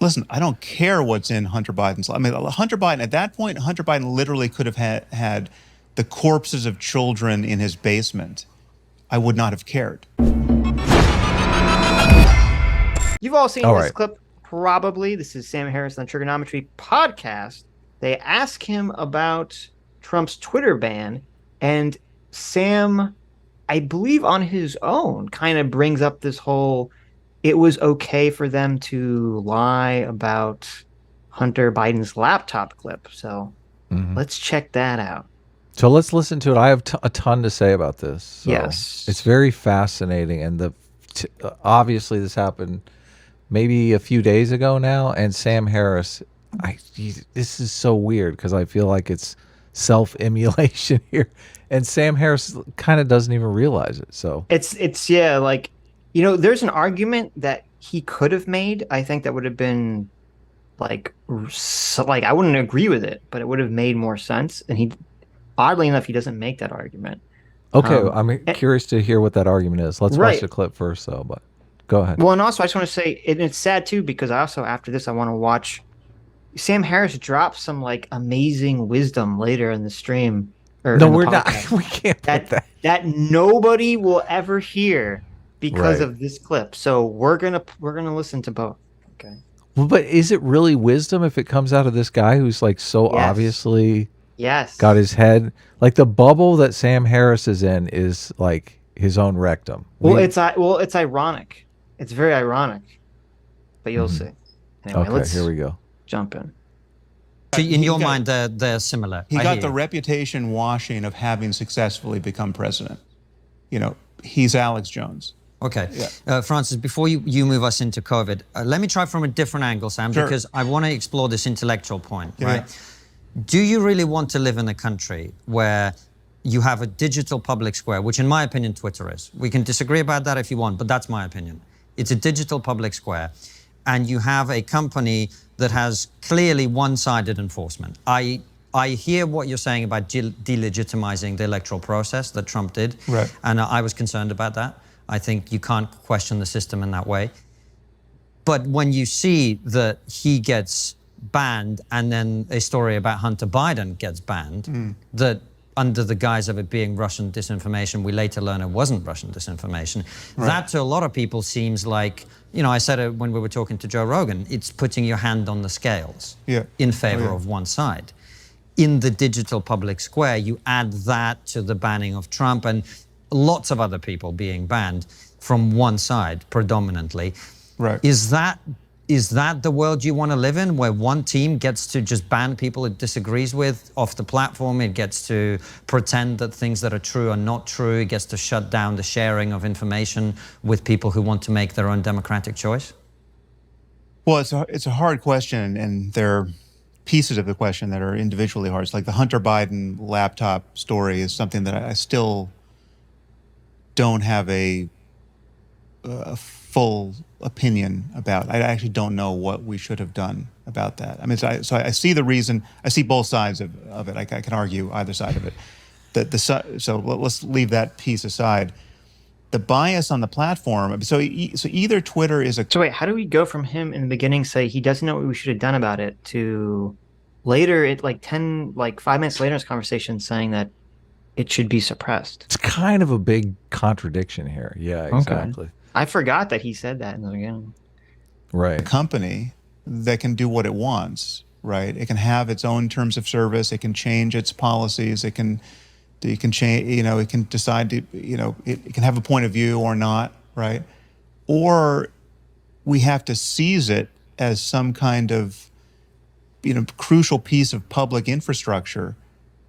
Listen, I don't care what's in Hunter Biden's. I mean, Hunter Biden, at that point, Hunter Biden literally could have had the corpses of children in his basement. I would not have cared. You've all seen this clip, probably. This is Sam Harris on the Trigonometry podcast. They ask him about Trump's Twitter ban, and Sam, I believe on his own, kind of brings up this whole, it was okay for them to lie about Hunter Biden's laptop clip. So let's check that out. So let's listen to it. I have a ton to say about this. So yes. It's very fascinating. And obviously this happened maybe a few days ago now. And Sam Harris, this is so weird because I feel like it's self-emulation here. And Sam Harris kind of doesn't even realize it. So it's like, there's an argument that he could have made. I think that would have been like I wouldn't agree with it, but it would have made more sense. And oddly enough, he doesn't make that argument. Okay, I'm curious to hear what that argument is. Let's watch the clip first, though. But go ahead. Well, and also I just want to say, it's sad too because I also after this I want to watch. Sam Harris drop some like amazing wisdom later in the stream. No, we're not. We can't put that nobody will ever hear because of this clip. So we're gonna listen to both. Okay. Well, but is it really wisdom if it comes out of this guy who's like so obviously got his head like the bubble that Sam Harris is in is like his own rectum? Well, it's ironic. It's very ironic, but you'll see. Anyway, let's here we go. Jump in. In your mind, they're similar. He got the reputation washing of having successfully become president. He's Alex Jones. Okay. Yeah. Francis, before you move us into COVID, let me try from a different angle, Sam, because I want to explore this intellectual point, right? Do you really want to live in a country where you have a digital public square, which in my opinion, Twitter is. We can disagree about that if you want, but that's my opinion. It's a digital public square. And you have a company that has clearly one-sided enforcement. I hear what you're saying about delegitimizing the electoral process that Trump did. Right. And I was concerned about that. I think you can't question the system in that way. But when you see that he gets banned and then a story about Hunter Biden gets banned, that under the guise of it being Russian disinformation, we later learn it wasn't Russian disinformation. That to a lot of people seems like, I said it when we were talking to Joe Rogan, it's putting your hand on the scales in favor of one side. In the digital public square, you add that to the banning of Trump and lots of other people being banned from one side predominantly. Right. Is that the world you want to live in, where one team gets to just ban people it disagrees with off the platform? It gets to pretend that things that are true are not true. It gets to shut down the sharing of information with people who want to make their own democratic choice? Well, it's a hard question, and there are pieces of the question that are individually hard. It's like the Hunter Biden laptop story is something that I still don't have a full opinion about. I actually don't know what we should have done about that. I mean, so I see the reason. I see both sides of it. I can argue either side of it. So let's leave that piece aside. The bias on the platform. So either Twitter is a. So wait, how do we go from him in the beginning say he doesn't know what we should have done about it to later at 5 minutes later in this conversation saying that it should be suppressed? It's kind of a big contradiction here. Yeah, exactly. Okay. I forgot that he said that in the beginning. Right. A company that can do what it wants, right? It can have its own terms of service. It can change its policies. It can change, it can decide to, it can have a point of view or not, right? Or we have to seize it as some kind of, crucial piece of public infrastructure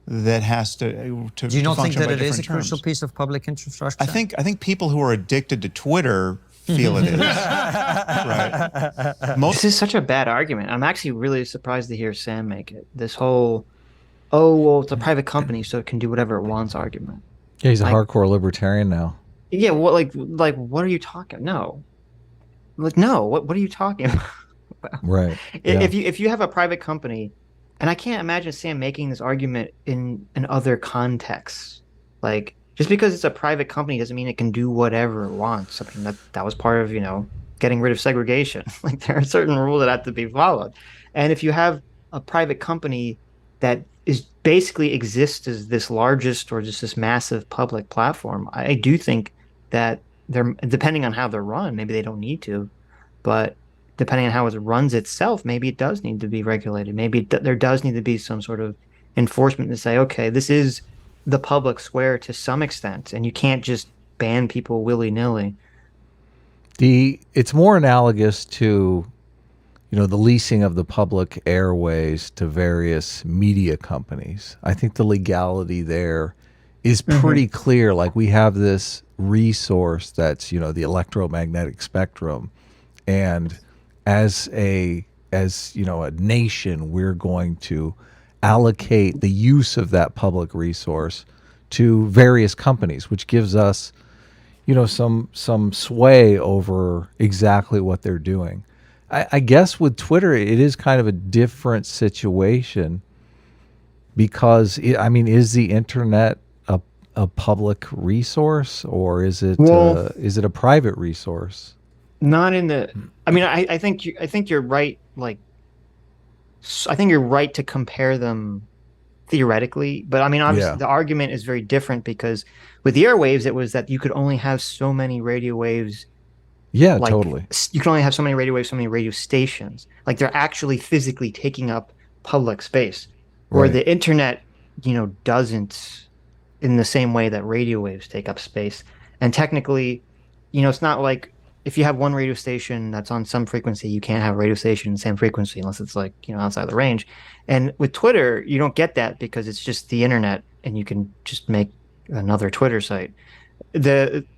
that has to Do you not think that it is a terms. crucial piece of public infrastructure? I think people who are addicted to Twitter feel it is. Right. This is such a bad argument. I'm actually really surprised to hear Sam make it. This whole, it's a private company, so it can do whatever it wants argument. Yeah, he's a hardcore libertarian now. Yeah, what what are you talking? No. No, what are you talking about? Right. If you have a private company, and I can't imagine Sam making this argument in other contexts. Just because it's a private company doesn't mean it can do whatever it wants. I mean, that was part of, getting rid of segregation. Like there are certain rules that have to be followed. And if you have a private company that is basically exists as this largest or just this massive public platform, I do think that they're, depending on how they're run, maybe they don't need to, but depending on how it runs itself, maybe it does need to be regulated. Maybe there does need to be some sort of enforcement to say, okay, this is the public square to some extent, and you can't just ban people willy-nilly. It's more analogous to, the leasing of the public airways to various media companies. I think the legality there is pretty clear. Like we have this resource that's, the electromagnetic spectrum, and as a nation, we're going to allocate the use of that public resource to various companies, which gives us, some sway over exactly what they're doing. I guess with Twitter, it is kind of a different situation because, is the internet a public resource, or is it a private resource? Not in the. I think you're right. Like, I think you're right to compare them theoretically, but obviously the argument is very different because with the airwaves, it was that you could only have so many radio waves. Yeah, totally. You can only have so many radio waves, so many radio stations. Like they're actually physically taking up public space, where the internet, doesn't in the same way that radio waves take up space. And technically, it's not like if you have one radio station that's on some frequency, you can't have a radio station in the same frequency unless it's like, outside the range. And with Twitter, you don't get that because it's just the internet and you can just make another Twitter site.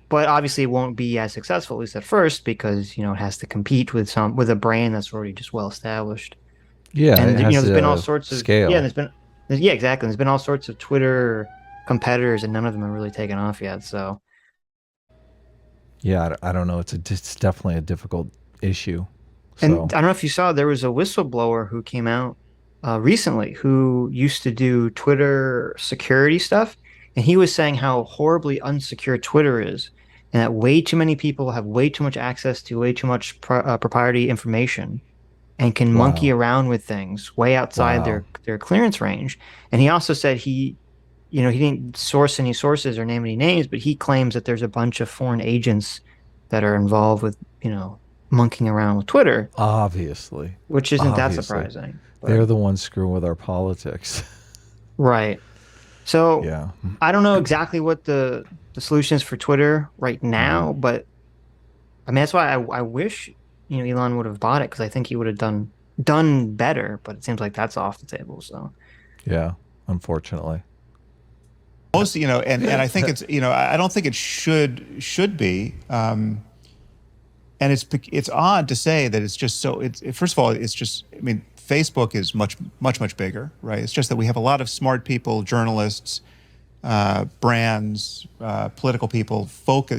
But obviously it won't be as successful, at least at first, because, it has to compete with a brand that's already just well established. Yeah. And, there's been all sorts of scale. Yeah, exactly. There's been all sorts of Twitter competitors and none of them have really taken off yet. So yeah, I don't know. It's definitely a difficult issue. And I don't know if you saw, there was a whistleblower who came out recently who used to do Twitter security stuff. And he was saying how horribly unsecure Twitter is and that way too many people have way too much access to way too much proprietary information and can monkey around with things way outside their clearance range. And he also said he didn't source any sources or name any names, but he claims that there's a bunch of foreign agents that are involved with, monkeying around with Twitter. Obviously. Which isn't that surprising. But they're the ones screwing with our politics. Right. So yeah. I don't know exactly what the solution is for Twitter right now, but that's why I wish, Elon would have bought it because I think he would have done better, but it seems like that's off the table. So yeah, unfortunately. Most, and I think it's, I don't think it should be. And it's odd to say that it's just so. First of all, it's just. Facebook is much bigger, right? It's just that we have a lot of smart people, journalists, brands, political people,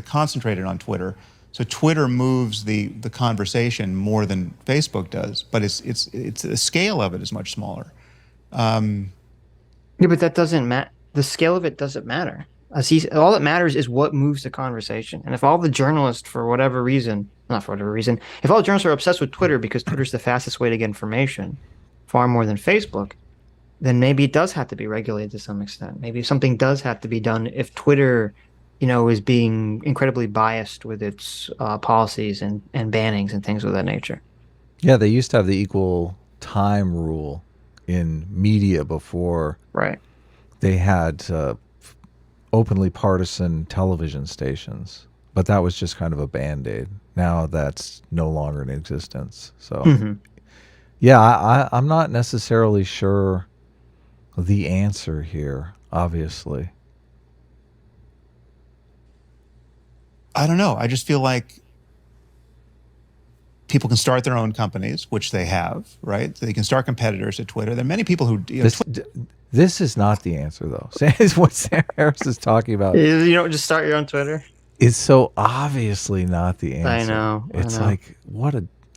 concentrated on Twitter. So Twitter moves the conversation more than Facebook does, but it's the scale of it is much smaller. Yeah, but that doesn't matter. The scale of it doesn't matter. All that matters is what moves the conversation. And if all the journalists, for whatever reason, if all the journalists are obsessed with Twitter because Twitter's the fastest way to get information, far more than Facebook, then maybe it does have to be regulated to some extent. Maybe something does have to be done if Twitter, is being incredibly biased with its policies and bannings and things of that nature. Yeah, they used to have the equal time rule in media before. Right. They had openly partisan television stations, but that was just kind of a Band-Aid. Now that's no longer in existence. So, yeah, I'm not necessarily sure the answer here, obviously. I don't know. I just feel like people can start their own companies, which they have, right? They can start competitors at Twitter. There are many people who... This is not the answer, though. What Sam Harris is talking about. You don't just start your own Twitter? It's so obviously not the answer. I know. It's like,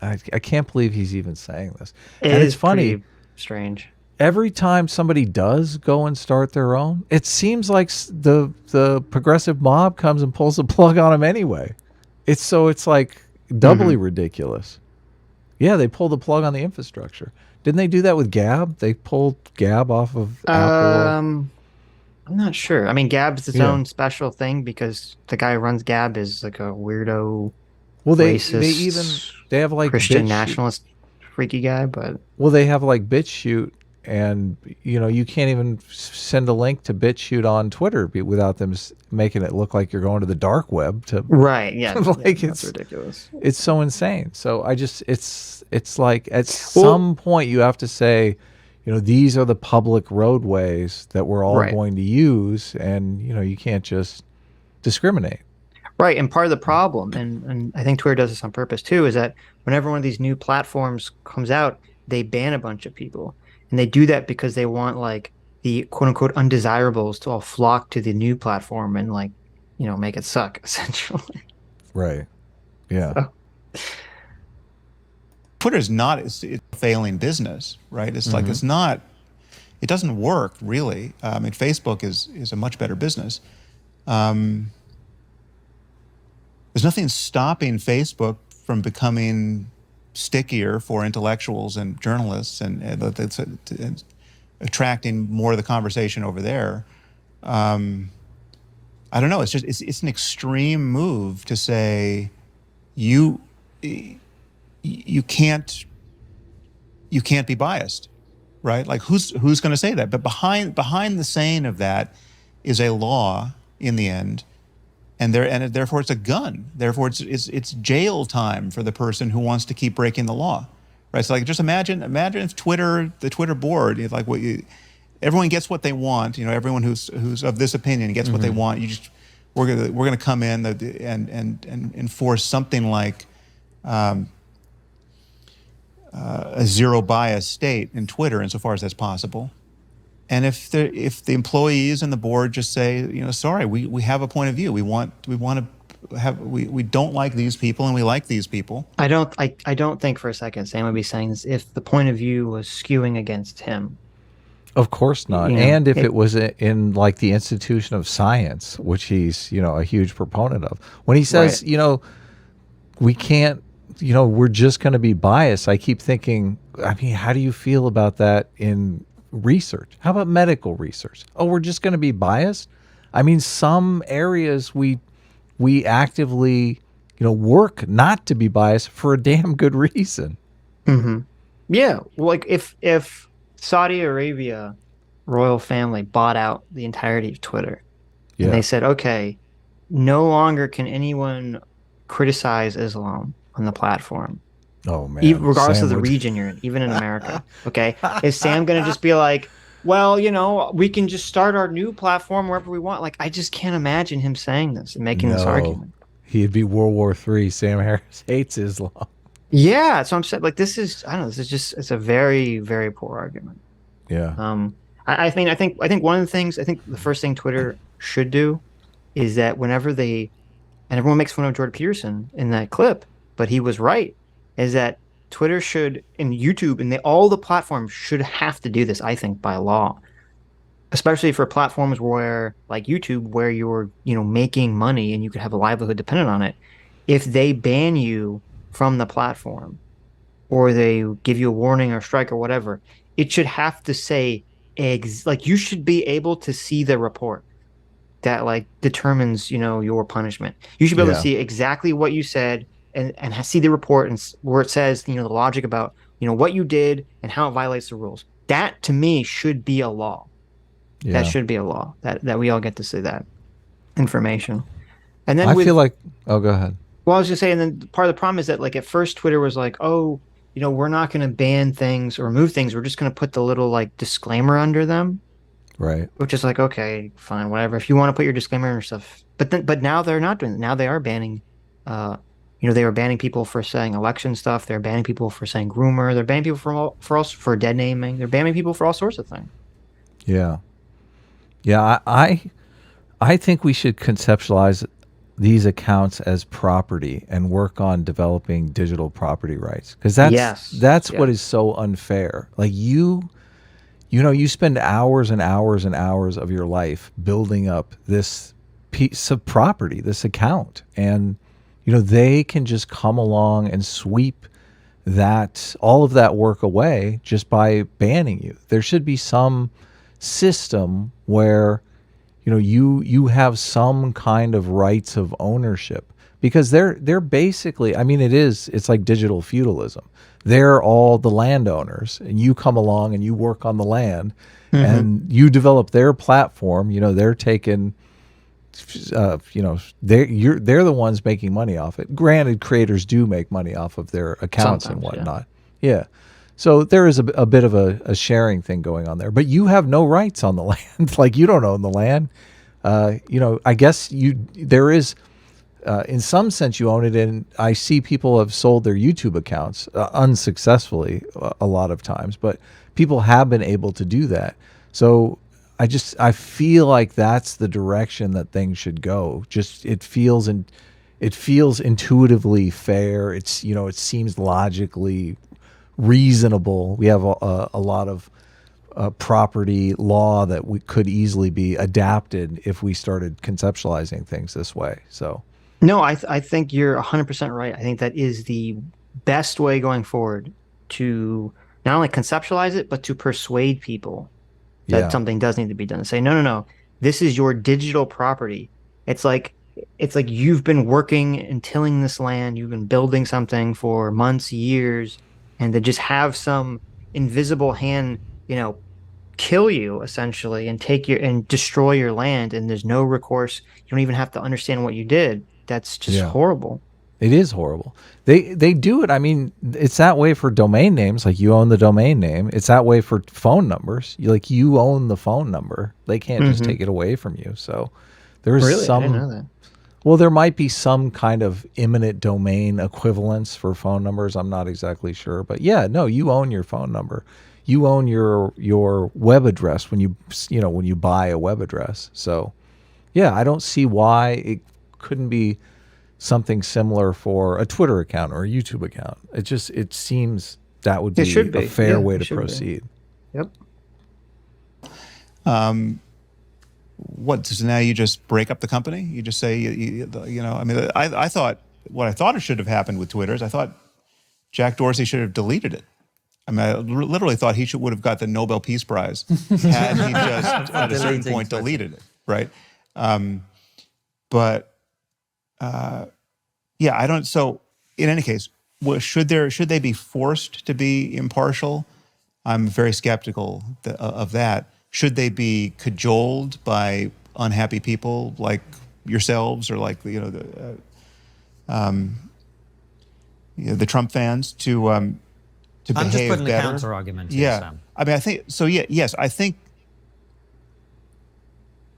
I can't believe he's even saying this. And it's funny. Strange. Every time somebody does go and start their own, it seems like the progressive mob comes and pulls the plug on them anyway. It's like doubly ridiculous. Yeah, they pulled the plug on the infrastructure. Didn't they do that with Gab? They pulled Gab off of Apple. I'm not sure. I mean, Gab's its own special thing because the guy who runs Gab is like a weirdo, Well, racist, they have like Christian nationalist, freaky guy. But well, they have like BitChute, and you can't even send a link to BitChute on Twitter without them making it look like you're going to the dark web. Right? Yeah, like that's ridiculous. It's so insane. So it's like at some point you have to say, these are the public roadways that we're all going to use, and you can't just discriminate. Right, and part of the problem, and I think Twitter does this on purpose too, is that whenever one of these new platforms comes out, they ban a bunch of people, and they do that because they want like the quote unquote undesirables to all flock to the new platform and like make it suck essentially. Right. Yeah. So. Twitter's not it's a failing business, right? It's like it's not. It doesn't work really. I mean, Facebook is a much better business. There's nothing stopping Facebook from becoming stickier for intellectuals and journalists, and attracting more of the conversation over there. I don't know. It's just it's an extreme move to say you can't be biased, right? Like who's going to say that? But behind the saying of that is a law in the end. And therefore it's a gun. Therefore it's jail time for the person who wants to keep breaking the law, right? So like just imagine if the Twitter board, like everyone gets what they want. Everyone who's of this opinion gets what they want. We're gonna come in and enforce something like a zero bias state in Twitter insofar as that's possible. And if the employees and the board just say, sorry, we have a point of view. We don't like these people and we like these people. I don't think for a second Sam would be saying this if the point of view was skewing against him. Of course not. And if it was in like the institution of science, which he's, a huge proponent of. When he says, we can't, we're just going to be biased. I keep thinking, I mean, how do you feel about that in research? How about medical research? Oh, we're just going to be biased? I mean, some areas we actively, work not to be biased for a damn good reason. Yeah. Well, like if Saudi Arabia royal family bought out the entirety of Twitter and they said, okay, no longer can anyone criticize Islam on the platform. Oh man! Regardless of the region you're in, even in America. Okay, is Sam going to just be like, well, we can just start our new platform wherever we want? Like, I just can't imagine him saying this and making this argument. He'd be World War III. Sam Harris hates Islam. Yeah, so I'm saying, like, this is just it's a very, very poor argument. Yeah. I think one of the things the first thing Twitter should do is that whenever and everyone makes fun of Jordan Peterson in that clip, but he was right. Is that Twitter should, and YouTube, and all the platforms should have to do this, I think, by law. Especially for platforms where, like YouTube, where you're, making money and you could have a livelihood dependent on it. If they ban you from the platform, or they give you a warning or strike or whatever, it should have to say, like you should be able to see the report that like determines, your punishment. You should be able to see exactly what you said. And see the report and where it says, the logic about, what you did and how it violates the rules. That, to me, should be a law. Yeah. That should be a law, that we all get to see that information. And then feel like, go ahead. Well, I was just saying, then part of the problem is that, like, at first Twitter was like, oh, we're not going to ban things or remove things. We're just going to put the little, like, disclaimer under them. Right. Which is like, okay, fine, whatever. If you want to put your disclaimer or stuff. But now they're not doing it. Now they are banning, they were banning people for saying election stuff. They're banning people for saying groomer. They're banning people for dead naming. They're banning people for all sorts of things. Yeah. Yeah, I think we should conceptualize these accounts as property and work on developing digital property rights, because that's what is so unfair. Like you spend hours and hours and hours of your life building up this piece of property, this account, and they can just come along and sweep all of that work away just by banning you. There should be some system where you have some kind of rights of ownership, because they're basically, I mean, it's like digital feudalism. They're all the landowners, and you come along and you work on the land, and you develop their platform. They're taking, they're the ones making money off it. Granted, creators do make money off of their accounts and whatnot. Yeah. So there is a bit of a sharing thing going on there, but you have no rights on the land. Like, you don't own the land. I guess there is, in some sense you own it. And I see people have sold their YouTube accounts unsuccessfully a lot of times, but people have been able to do that. So I feel like that's the direction that things should go. Just, it feels intuitively fair. It seems logically reasonable. We have a lot of property law that could easily be adapted if we started conceptualizing things this way. So, no, I think you're 100% right. I think that is the best way going forward to not only conceptualize it, but to persuade people that something does need to be done. Say, no, this is your digital property. It's like you've been working and tilling this land. You've been building something for months, years. And to just have some invisible hand, kill you essentially and and destroy your land, and there's no recourse. You don't even have to understand what you did. That's just horrible. It is horrible. They do it. I mean, it's that way for domain names. Like, you own the domain name. It's that way for phone numbers. You own the phone number. They can't just take it away from you. So there's I didn't know that. Well, there might be some kind of eminent domain equivalence for phone numbers. I'm not exactly sure, but you own your phone number. You own your web address when you buy a web address. So, I don't see why it couldn't be something similar for a Twitter account or a YouTube account. It seems that would be a fair way to proceed. Yep. So now you just break up the company? You just say, I mean, I thought it should have happened with Twitter is I thought Jack Dorsey should have deleted it. I mean, I literally thought he would have got the Nobel Peace Prize had he just at a certain point deleted it, right? I don't. So in any case, should they be forced to be impartial? I'm very skeptical of that. Should they be cajoled by unhappy people like yourselves or like the Trump fans to behave better? I'm just putting a counter argument here, Sam. I mean, I think so. Yes, I think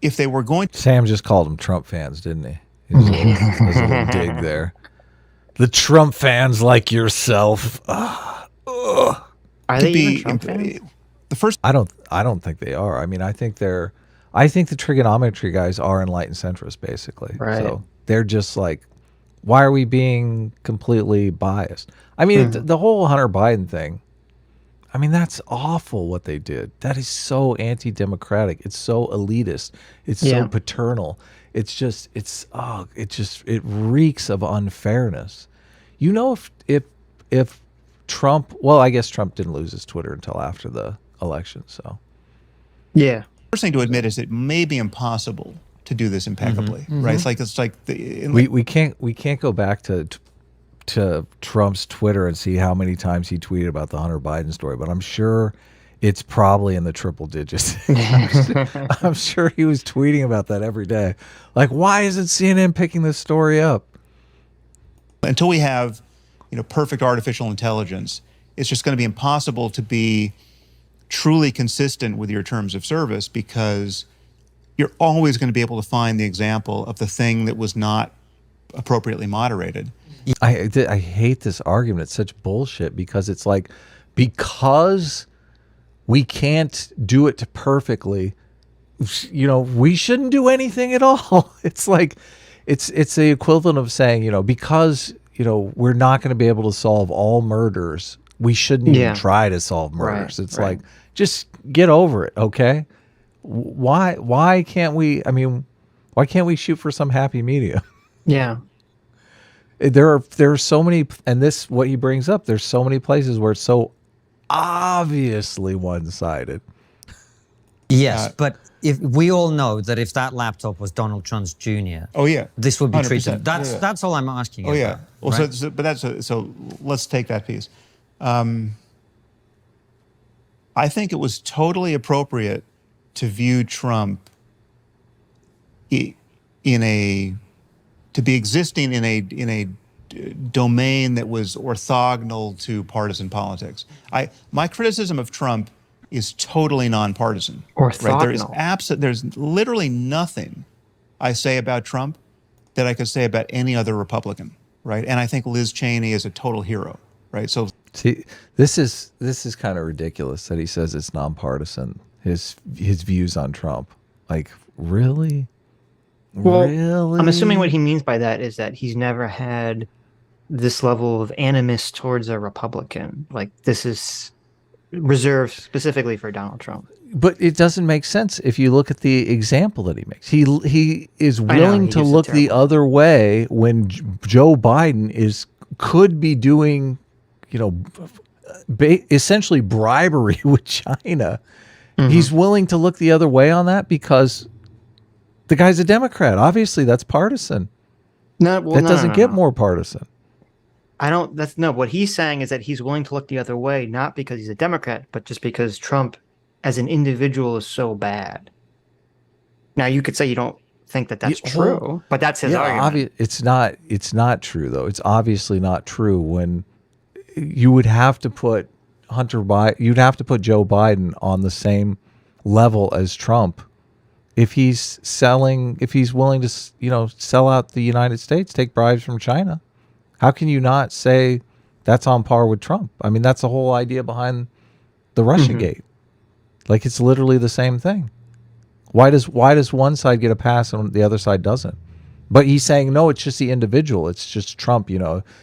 if they were going to, Sam just called them Trump fans, didn't he? There's a little dig there. The Trump fans like yourself. Are they even Trump fans? The first, I don't think they are. I mean, I think the trigonometry guys are enlightened centrists, basically. Right. So they're just like, why are we being completely biased? I mean, the whole Hunter Biden thing, I mean, that's awful what they did. That is so anti-democratic. It's so elitist. It's so paternal. It's just, it reeks of unfairness. If Trump, well, I guess Trump didn't lose his Twitter until after the election. So, first thing to admit is it may be impossible to do this impeccably, right? It's like we can't go back to Trump's Twitter and see how many times he tweeted about the Hunter Biden story, but I'm sure it's probably in the triple digits. I'm sure he was tweeting about that every day. Like, why isn't CNN picking this story up? Until we have, perfect artificial intelligence, it's just going to be impossible to be truly consistent with your terms of service, because you're always going to be able to find the example of the thing that was not appropriately moderated. I hate this argument. It's such bullshit, because it's like, because we can't do it perfectly, we shouldn't do anything at all. It's like, it's the equivalent of saying, because, we're not going to be able to solve all murders, we shouldn't even try to solve murders. It's like, just get over it, okay? Why can't we shoot for some happy medium? Yeah. There are so many, and this what he brings up. There's so many places where it's so obviously one-sided. Yes, but if we all know that if that laptop was Donald Trump's Jr., Oh yeah, this would be 100%. treated. Yeah. That's all I'm asking. Oh yeah. about, Well, right? so let's take that piece. I think it was totally appropriate to view Trump to be existing in a domain that was orthogonal to partisan politics. My criticism of Trump is totally nonpartisan. Orthogonal. Right? There's literally nothing I say about Trump that I could say about any other Republican. Right? And I think Liz Cheney is a total hero. Right? So see, this is kind of ridiculous that he says it's nonpartisan. His views on Trump, like really. Well, really? I'm assuming what he means by that is that he's never had this level of animus towards a Republican. Like this is reserved specifically for Donald Trump. But it doesn't make sense if you look at the example that he makes. He is willing to look the other way when Joe Biden could be doing, essentially bribery with China. Mm-hmm. He's willing to look the other way on that because the guy's a Democrat. Obviously, that's partisan. That doesn't get more partisan. What he's saying is that he's willing to look the other way, not because he's a Democrat, but just because Trump as an individual is so bad. Now, you could say you don't think that that's true, but that's his argument. It's not true, though. It's obviously not true when you would have to put you'd have to put Joe Biden on the same level as Trump if he's willing to, sell out the United States, take bribes from China. How can you not say that's on par with Trump? I mean, that's the whole idea behind the Russiagate. Like, it's literally the same thing. Why does one side get a pass and the other side doesn't? But he's saying, no, it's just the individual. It's just Trump,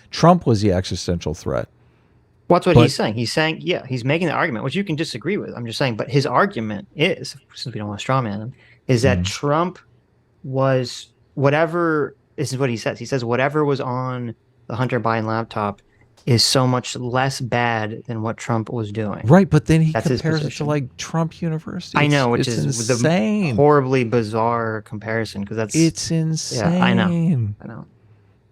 Trump was the existential threat. Well, that's what he's saying. He's saying, yeah, he's making the argument, which you can disagree with. I'm just saying, but his argument is, since we don't want to strawman him, is that Trump was whatever, this is what he says. He says whatever was on the Hunter Biden laptop is so much less bad than what Trump was doing. Right, but then he compares it to like Trump University. I know, which is insane. The horribly bizarre comparison because it's insane. Yeah, I know.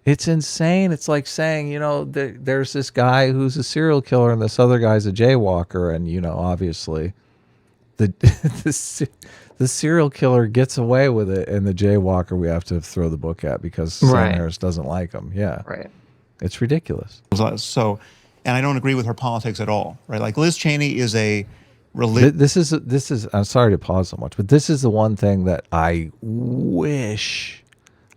It's insane. It's like saying, there's this guy who's a serial killer and this other guy's a jaywalker, and obviously, the serial killer gets away with it, and the jaywalker we have to throw the book at because Sam Harris doesn't like him. Yeah, right. It's ridiculous. So, and I don't agree with her politics at all. Right, like Liz Cheney is a religious. This is. I'm sorry to pause so much, but this is the one thing that I wish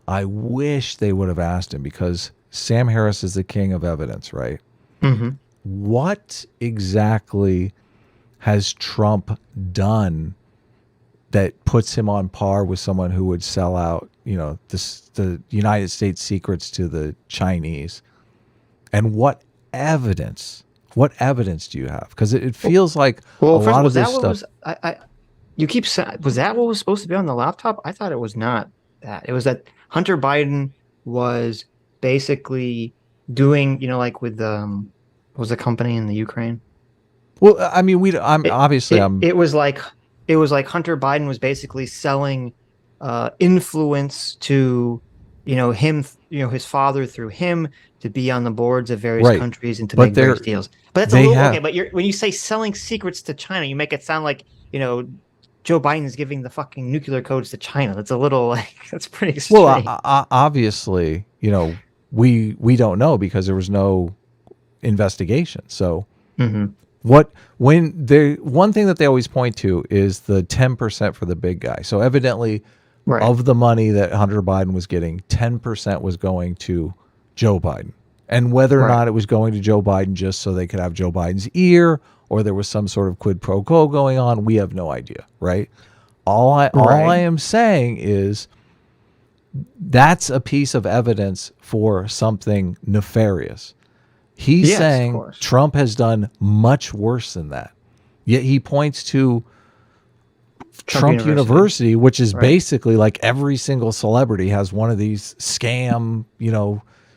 they would have asked him, because Sam Harris is the king of evidence, right? Mm-hmm. What exactly has Trump done that puts him on par with someone who would sell out, the United States secrets to the Chinese? And what evidence do you have? Because it feels like a lot of this stuff. You keep saying, was that what was supposed to be on the laptop? I thought it was not that. It was that Hunter Biden was basically doing, like with what was the company in the Ukraine? Well, I mean, it was like Hunter Biden was basically selling influence to, him, his father through him to be on the boards of various countries and to make various deals. But that's a little okay. But when you say selling secrets to China, you make it sound like, Joe Biden is giving the fucking nuclear codes to China. That's a little that's pretty extreme. Well, obviously, we don't know because there was no investigation. So one thing that they always point to is the 10% for the big guy. So evidently, of the money that Hunter Biden was getting, 10% was going to Joe Biden. And whether or not it was going to Joe Biden just so they could have Joe Biden's ear, or there was some sort of quid pro quo going on, we have no idea, right? All I am saying is that's a piece of evidence for something nefarious. He's saying Trump has done much worse than that. Yet he points to Trump University, which is basically like every single celebrity has one of these scam,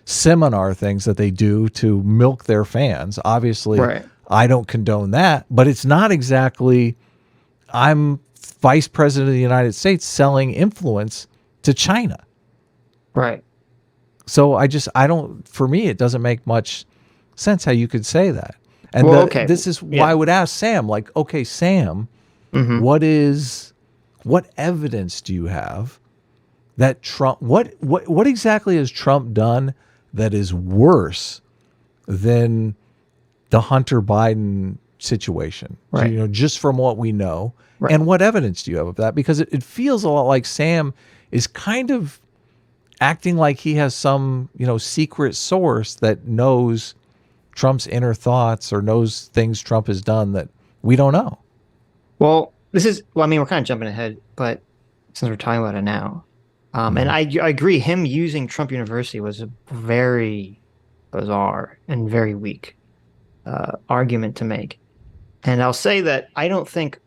seminar things that they do to milk their fans. Obviously, Right. I don't condone that, but it's not exactly I'm vice president of the United States selling influence to China. Right. So I don't, for me, it doesn't make much sense how you could say that. And Well, okay. this is why I would ask Sam, like, okay, Sam, what evidence do you have that Trump, what exactly has Trump done that is worse than the Hunter Biden situation? Right. You know, just from what we know. Right. And what evidence do you have of that? Because it feels a lot like Sam is kind of acting like he has some, you know, secret source that knows Trump's inner thoughts or knows things Trump has done that we don't know. Well, I mean, we're kind of jumping ahead, but since we're talking about it now, and I agree, him using Trump University was a very bizarre and very weak argument to make. And I'll say that I don't think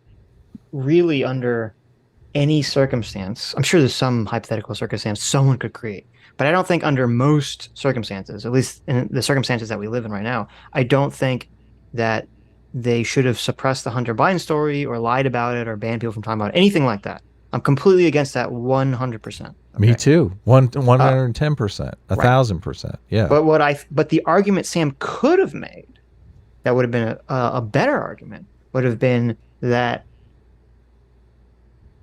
really under any circumstance, I'm sure there's some hypothetical circumstance someone could create, but I don't think under most circumstances, at least in the circumstances that we live in right now, I don't think that they should have suppressed the Hunter Biden story or lied about it or banned people from talking about it, anything like that. I'm completely against that 100%. Okay? Me too. 110%, 1,000%. Yeah. But the argument Sam could have made that would have been a better argument would have been that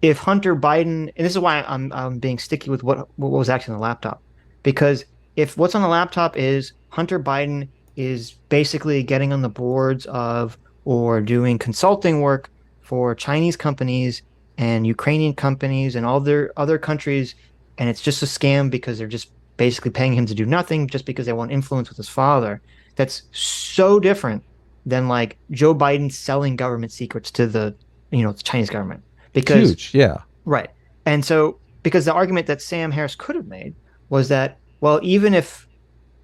if Hunter Biden, and this is why I'm being sticky with what was actually on the laptop, because if what's on the laptop is Hunter Biden is basically getting on the boards of or doing consulting work for Chinese companies and Ukrainian companies and all their other countries, and it's just a scam because they're just basically paying him to do nothing just because they want influence with his father, that's so different than like Joe Biden selling government secrets to the Chinese government. Because huge, yeah. Right. And so because the argument that Sam Harris could have made was that, well, even if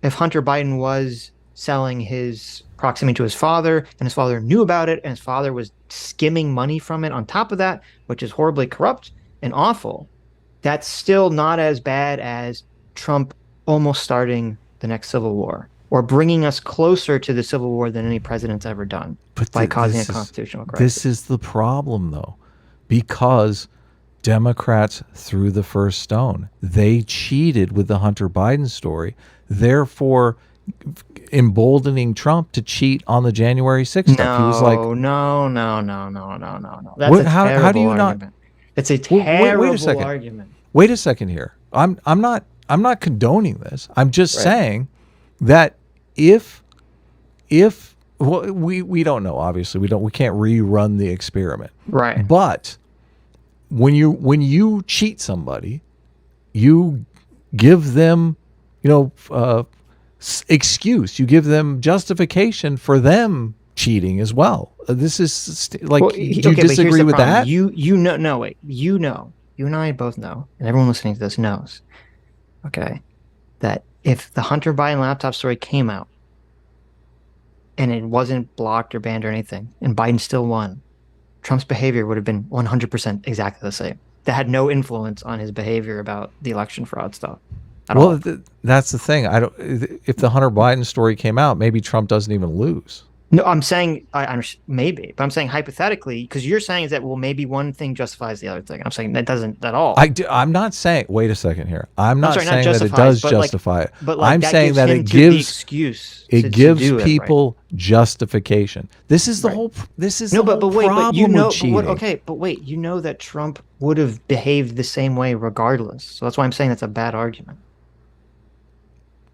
Hunter Biden was selling his proximity to his father and his father knew about it and his father was skimming money from it on top of that, which is horribly corrupt and awful, that's still not as bad as Trump almost starting the next civil war or bringing us closer to the civil war than any president's ever done by causing a constitutional crisis. This is the problem, though, because Democrats threw the first stone. They cheated with the Hunter Biden story, therefore emboldening Trump to cheat on the January 6th stuff. He was like, no. That's a terrible how do you argument. not? It's a terrible wait a second. argument. Wait a second here. I'm not condoning this. I'm just saying that if well, we don't know, obviously we can't rerun the experiment. Right. But when you cheat somebody, you give them, excuse, you give them justification for them cheating as well. This is like, do you disagree with that? You and I both know, and everyone listening to this knows, okay, that if the Hunter Biden laptop story came out and it wasn't blocked or banned or anything, and Biden still won, Trump's behavior would have been 100% exactly the same. That had no influence on his behavior about the election fraud stuff. Well, that's the thing. If the Hunter Biden story came out, maybe Trump doesn't even lose. No, I'm saying maybe, but I'm saying hypothetically, because you're saying is that, well, maybe one thing justifies the other thing. I'm saying that doesn't at all. I'm not saying. Wait a second here. I'm not saying not that it does justify it. But I'm saying that it gives people justification. This is the whole. This is the whole problem with cheating. Wait, you know that Trump would have behaved the same way regardless. So that's why I'm saying that's a bad argument.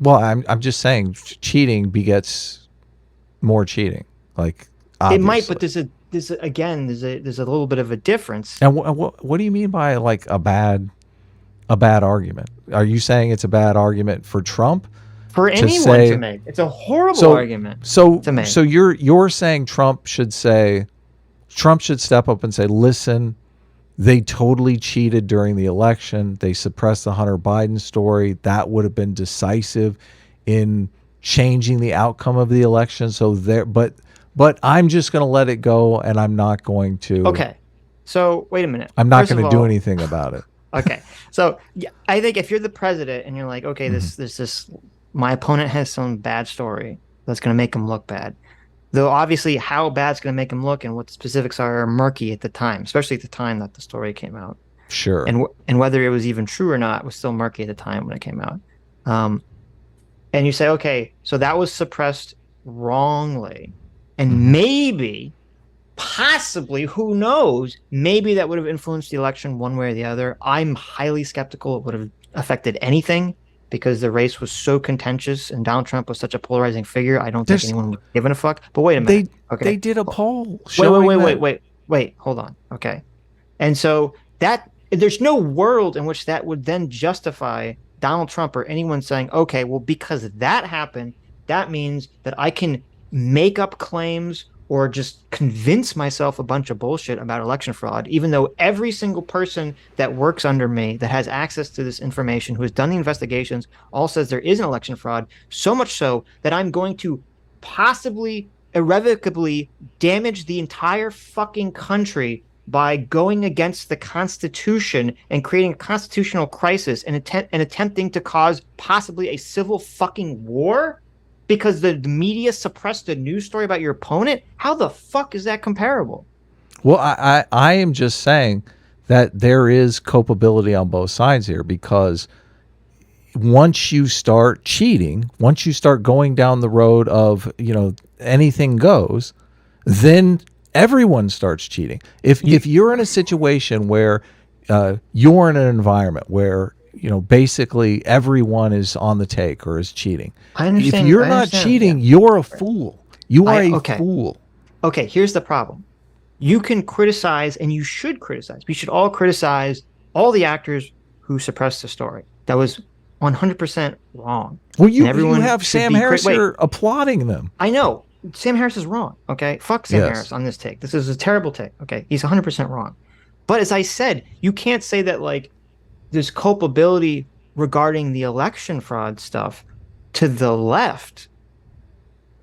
Well, I'm just saying cheating begets more cheating. Like, obviously. It might, but there's a little bit of a difference. And what do you mean by like a bad argument? Are you saying it's a bad argument for Trump? For anyone to make. It's a horrible argument to make. So you're saying Trump should step up and say, listen, they totally cheated during the election. They suppressed the Hunter Biden story. That would have been decisive in changing the outcome of the election. So but I'm just going to let it go, and I'm not going to. Okay. So wait a minute. I'm not going to do anything about it. Okay. So yeah, I think if you're the president and you're like, okay, this my opponent has some bad story that's going to make him look bad. Though obviously how bad's going to make him look and what the specifics are murky at the time, especially at the time that the story came out. Sure. And whether it was even true or not was still murky at the time when it came out. And you say, okay, so that was suppressed wrongly. And maybe, possibly, who knows, maybe that would have influenced the election one way or the other. I'm highly skeptical it would have affected anything because the race was so contentious and Donald Trump was such a polarizing figure. I don't think anyone would have given a fuck. But wait a minute. They did a poll. Wait. Hold on. Okay. And so there's no world in which that would then justify Donald Trump or anyone saying, okay, well, because that happened, that means that I can make up claims or just convince myself a bunch of bullshit about election fraud, even though every single person that works under me that has access to this information, who has done the investigations, all says there is an election fraud, so much so that I'm going to possibly irrevocably damage the entire fucking country by going against the Constitution and creating a constitutional crisis and attempting to cause possibly a civil fucking war because the media suppressed a news story about your opponent? How the fuck is that comparable? Well, I am just saying that there is culpability on both sides here, because once you start cheating, once you start going down the road of, anything goes, then everyone starts cheating. If you're in a situation where you're in an environment where basically everyone is on the take or is cheating, I understand. if you're not cheating, you're a fool. You are a fool. Okay, here's the problem. You can criticize, and you should criticize. We should all criticize all the actors who suppressed the story. That was 100% wrong. Well, you have Sam Harris here applauding them. I know. Sam Harris is wrong, okay? Fuck Sam Harris on this take. This is a terrible take, okay? He's 100% wrong. But as I said, you can't say that, there's culpability regarding the election fraud stuff to the left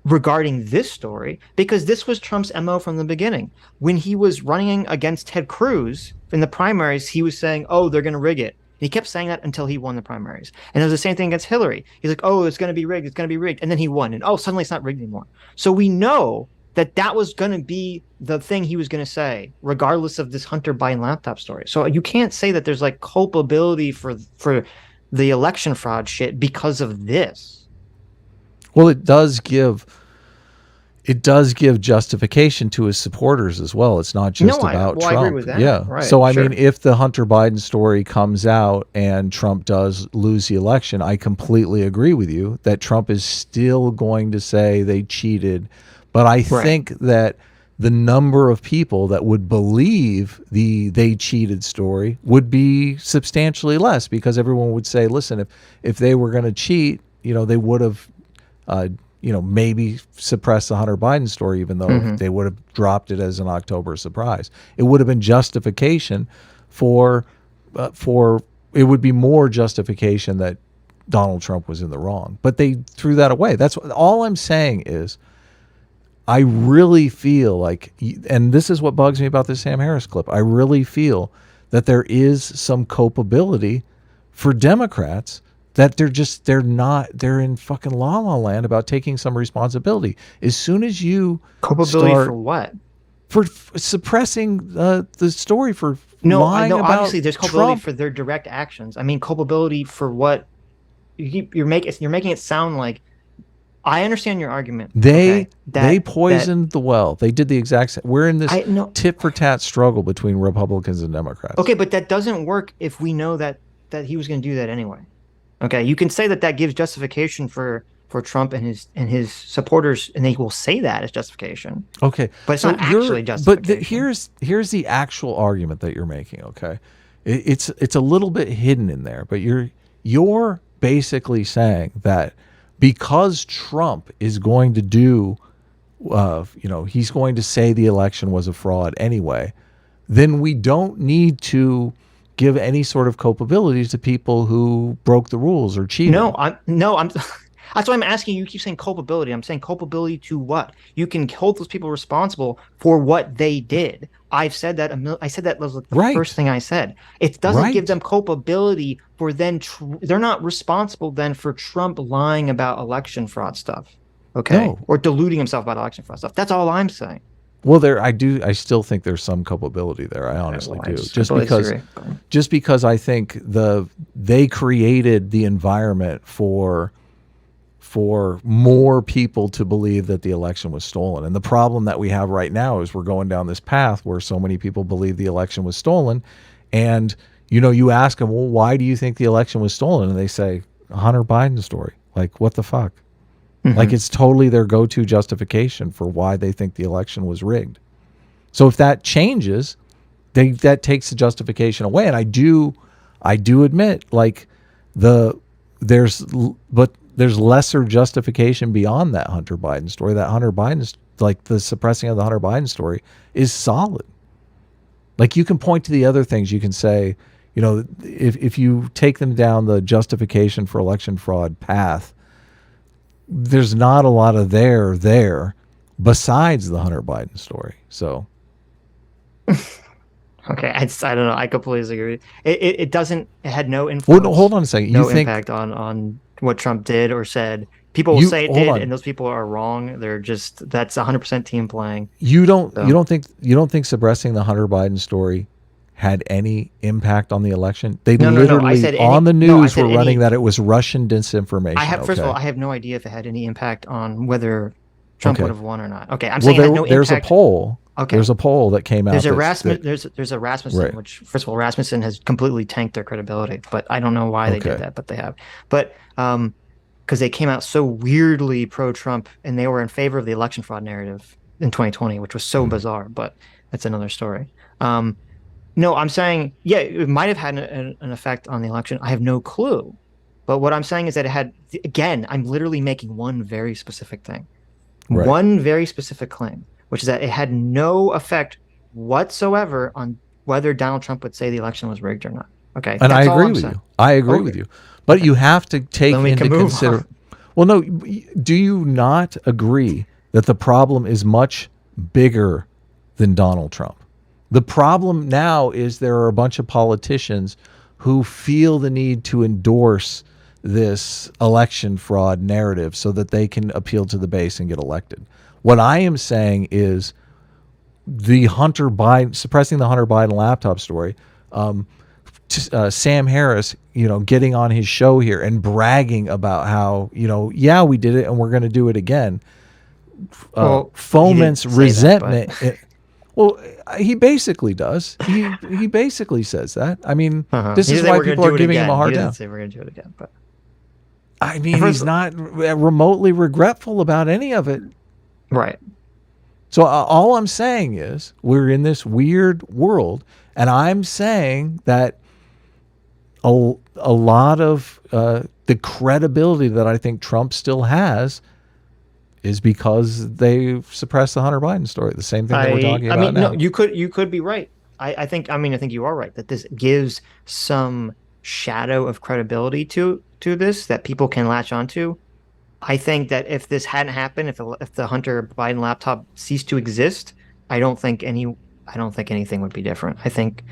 regarding this story, because this was Trump's MO from the beginning. When he was running against Ted Cruz in the primaries, he was saying, oh, they're going to rig it. And he kept saying that until he won the primaries. And it was the same thing against Hillary. He's like, oh, it's going to be rigged. It's going to be rigged. And then he won. And, oh, suddenly it's not rigged anymore. So we know that was going to be the thing he was going to say, regardless of this Hunter Biden laptop story. So you can't say that there's culpability for the election fraud shit because of this. Well, it does give justification to his supporters as well. It's not just about Trump. I agree with that. Yeah. Right, so I mean, if the Hunter Biden story comes out and Trump does lose the election, I completely agree with you that Trump is still going to say they cheated. But I think that the number of people that would believe the they cheated story would be substantially less, because everyone would say, listen, if they were going to cheat, they would have, maybe suppressed the Hunter Biden story, even though they would have dropped it as an October surprise. It would have been justification for it would be more justification that Donald Trump was in the wrong. But they threw that away. That's all I'm saying is, I really feel like, and this is what bugs me about this Sam Harris clip, I really feel that there is some culpability for Democrats, that they're in fucking la la land about taking some responsibility. As soon as you culpability for what? For suppressing the story, for lying about obviously there's culpability Trump. For their direct actions. I mean, culpability for what? You're making it sound like. I understand your argument. They poisoned the well. They did the exact same. We're in this tit for tat struggle between Republicans and Democrats. Okay, but that doesn't work if we know that he was going to do that anyway. Okay, you can say that gives justification for Trump and his supporters, and they will say that as justification. Okay, but it's not actually justification. But here's the actual argument that you're making. Okay, it's a little bit hidden in there, but you're basically saying that because Trump is going to do, he's going to say the election was a fraud anyway, then we don't need to give any sort of culpability to people who broke the rules or cheated. No, I'm that's why I'm asking you. You keep saying culpability. I'm saying culpability to what? You can hold those people responsible for what they did. I've said that I said that was like the Right. first thing I said. It doesn't give Right. them culpability for then they're not responsible then for Trump lying about election fraud stuff, okay, No. or deluding himself about election fraud stuff. That's all I'm saying. Well, I still think there's some culpability there. I honestly do. Just because I think they created the environment for more people to believe that the election was stolen. And the problem that we have right now is we're going down this path where so many people believe the election was stolen. And, you ask them, well, why do you think the election was stolen? And they say, Hunter Biden story. Like, what the fuck? Mm-hmm. Like, it's totally their go-to justification for why they think the election was rigged. So if that changes, that takes the justification away. And I do admit, like, there's lesser justification beyond that Hunter Biden story. That Hunter Biden's, like, the suppressing of the Hunter Biden story is solid. Like, you can point to the other things. You can say, if you take them down the justification for election fraud path, there's not a lot of there besides the Hunter Biden story. So. Okay, I don't know. I completely disagree. It had no influence. Well, no, hold on a second. No impact on what Trump did or said. People will say it did, and those people are wrong. They're just that's 100% team playing. You don't think suppressing the Hunter Biden story had any impact on the election? They literally I said on the news were running that it was Russian disinformation. First of all, I have no idea if it had any impact on whether Trump would have won or not. Okay, I'm saying there's a poll. Okay, there's a poll that came out. There's a Rasmussen, right. Which first of all, Rasmussen has completely tanked their credibility. But I don't know why they did that, but they have. But because they came out so weirdly pro-Trump and they were in favor of the election fraud narrative in 2020, which was so bizarre. But that's another story. No, I'm saying, yeah, it might have had an effect on the election. I have no clue. But what I'm saying is that it had, again, I'm literally making one very specific thing. Right. One very specific claim, which is that it had no effect whatsoever on whether Donald Trump would say the election was rigged or not. Okay. And I agree with you. I agree with you. But you have to take into consideration. Well, no, do you not agree that the problem is much bigger than Donald Trump? The problem now is there are a bunch of politicians who feel the need to endorse this election fraud narrative so that they can appeal to the base and get elected. What I am saying is suppressing the Hunter Biden laptop story, Sam Harris, getting on his show here and bragging about how, yeah, we did it and we're going to do it again. Foments resentment. Well, he basically does. He basically says that. I mean, this is why people are giving him a hard time. He didn't say we're going to do it again, but I mean, he's not remotely regretful about any of it. Right. So all I'm saying is we're in this weird world, and I'm saying that a lot of the credibility that I think Trump still has is because they suppressed the Hunter Biden story. The same thing that we're talking about now. No, you could be right. I think you are right that this gives some shadow of credibility to this that people can latch onto. I think that if this hadn't happened, if the Hunter Biden laptop ceased to exist, I don't think anything would be different. I think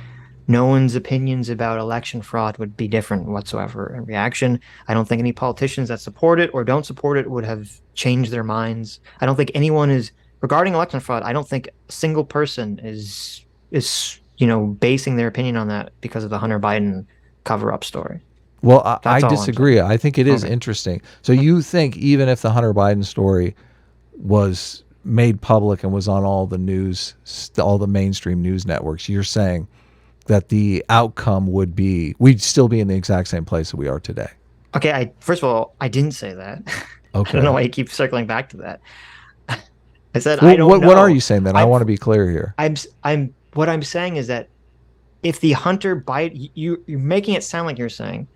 no one's opinions about election fraud would be different whatsoever in reaction. I don't think any politicians that support it or don't support it would have changed their minds. I don't think anyone is regarding election fraud. I don't think a single person is basing their opinion on that because of the Hunter Biden cover-up story. Well, I disagree. I think it is interesting. So you think even if the Hunter Biden story was made public and was on all the news, all the mainstream news networks, you're saying that the outcome would be we'd still be in the exact same place that we are today. Okay, first of all, I didn't say that. Okay. I don't know why you keep circling back to that. I said I don't know. What are you saying then? I want to be clear here. What I'm saying is that if the Hunter Biden, you're making it sound like you're saying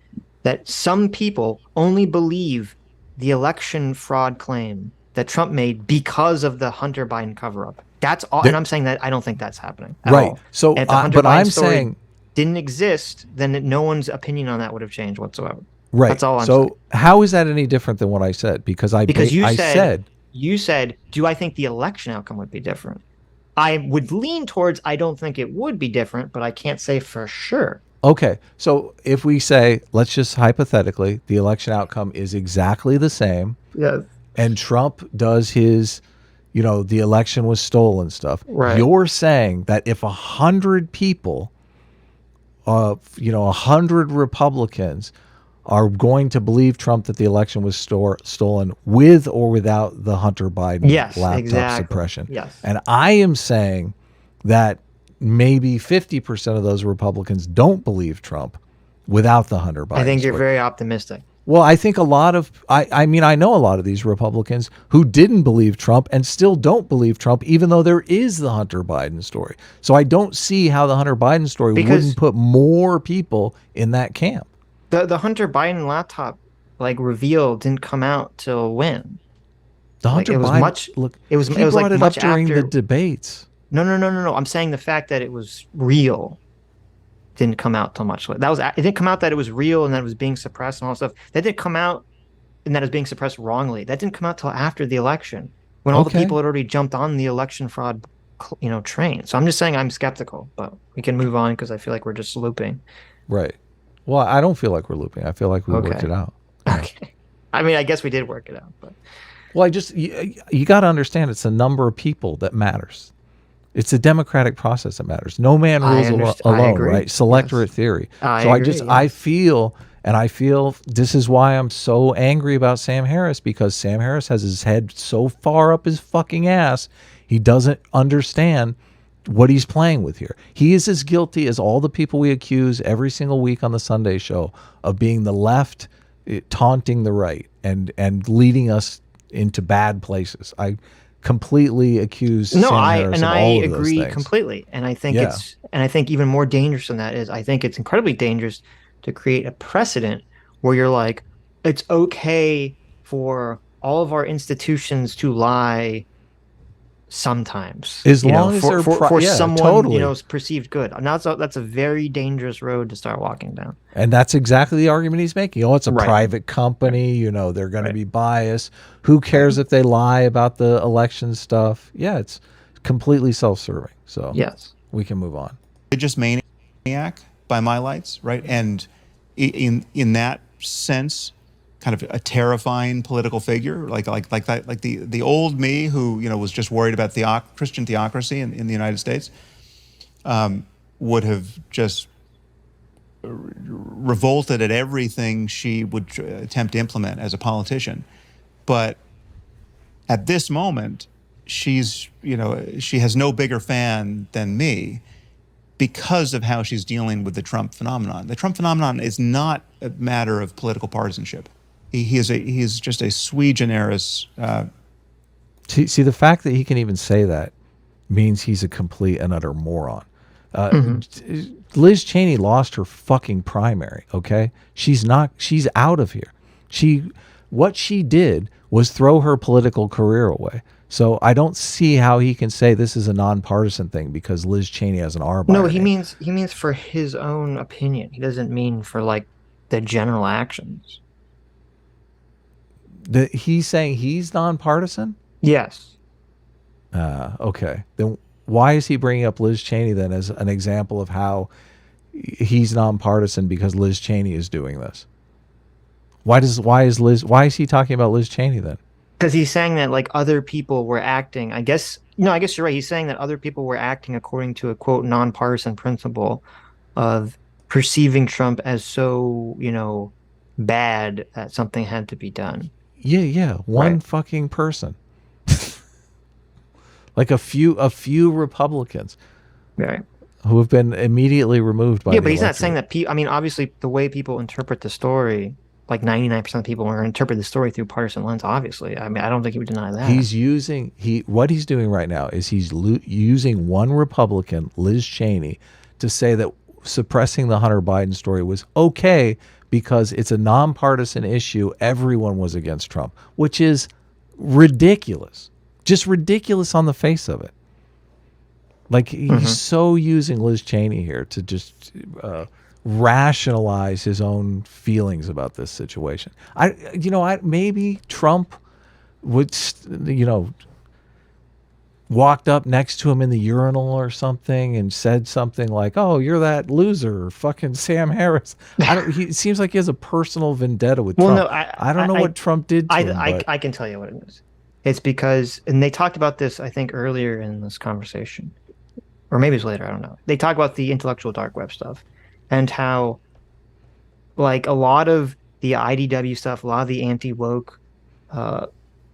that some people only believe the election fraud claim that Trump made because of the Hunter Biden cover-up. That's all, and I'm saying that I don't think that's happening at all. So, if the Hunter Biden story didn't exist, then no one's opinion on that would have changed whatsoever. Right. That's all I'm saying. So how is that any different than what I said? Because you said, do I think the election outcome would be different? I would lean towards I don't think it would be different, but I can't say for sure. Okay, so if we say, let's just hypothetically, the election outcome is exactly the same, Yeah. and Trump does his, the election was stolen stuff. Right. You're saying that if 100 people, 100 Republicans are going to believe Trump that the election was stolen with or without the Hunter Biden laptop suppression. Yes. And I am saying that maybe 50% of those Republicans don't believe Trump without the Hunter Biden. I think you're story. very optimistic. Well, I think a lot of, I know a lot of these Republicans who didn't believe Trump and still don't believe Trump, even though there is the Hunter Biden story. So I don't see how the Hunter Biden story wouldn't put more people in that camp. The Hunter Biden laptop reveal didn't come out till when? The Hunter Biden, it was brought it up much during after the debates. No. I'm saying the fact that it was real didn't come out till much later. It didn't come out that it was real and that it was being suppressed and all that stuff. That didn't come out and that it was being suppressed wrongly. That didn't come out till after the election when all the people had already jumped on the election fraud, train. So I'm just saying I'm skeptical, but we can move on because I feel like we're just looping. Right. Well, I don't feel like we're looping. I feel like we worked it out. Okay. I mean, I guess we did work it out, but. Well, you got to understand it's the number of people that matters. It's a democratic process that matters. No man rules alone, right? Selectorate theory. I feel this is why I'm so angry about Sam Harris, because Sam Harris has his head so far up his fucking ass, he doesn't understand what he's playing with here. He is as guilty as all the people we accuse every single week on the Sunday show of being the left taunting the right and leading us into bad places. I completely accuse Sam Harris of all of those things. I agree completely. And I think I think even more dangerous than that is I think it's incredibly dangerous to create a precedent where you're like, it's okay for all of our institutions to lie sometimes, as long as they're for someone totally. Perceived good. And that's a very dangerous road to start walking down. And that's exactly the argument he's making. It's a private company. They're going to be biased. Who cares if they lie about the election stuff? Yeah, it's completely self-serving. So yes, we can move on. Religious maniac by my lights, right? And in that sense, kind of a terrifying political figure, like the old me who was just worried about Christian theocracy in the United States, would have just revolted at everything she would attempt to implement as a politician. But at this moment, she has no bigger fan than me because of how she's dealing with the Trump phenomenon. The Trump phenomenon is not a matter of political partisanship. He is just a sui generis. See, the fact that he can even say that means he's a complete and utter moron. Liz Cheney lost her fucking primary. Okay, she's out of here. What she did was throw her political career away. So I don't see how he can say this is a nonpartisan thing because Liz Cheney has an R by her name. He means for his own opinion. He doesn't mean for the general actions. He's saying he's nonpartisan? Yes. Okay. Then why is he bringing up Liz Cheney then as an example of how he's nonpartisan because Liz Cheney is doing this? Why is he talking about Liz Cheney then? Because he's saying that other people were acting, I guess you're right. He's saying that other people were acting according to a quote nonpartisan principle of perceiving Trump as so, bad that something had to be done. Yeah. One fucking person. A few Republicans. Right. Who have been immediately removed by the but he's electorate. not saying that obviously the way people interpret the story, 99% of people are going to interpret the story through partisan lens, obviously. I don't think he would deny that. What he's doing right now is he's using one Republican, Liz Cheney, to say that suppressing the Hunter Biden story was okay because it's a nonpartisan issue. Everyone was against Trump, which is ridiculous. Just ridiculous on the face of it. He's so using Liz Cheney here to just rationalize his own feelings about this situation. Maybe Trump would, walked up next to him in the urinal or something and said something like, "Oh, you're that loser, fucking Sam Harris." It seems like he has a personal vendetta with Trump. No, I don't know what Trump did to him. I can tell you what it is. It's because, and they talked about this, I think, earlier in this conversation, or maybe it's later. I don't know. They talk about the intellectual dark web stuff and how, like, a lot of the IDW stuff, a lot of the anti-woke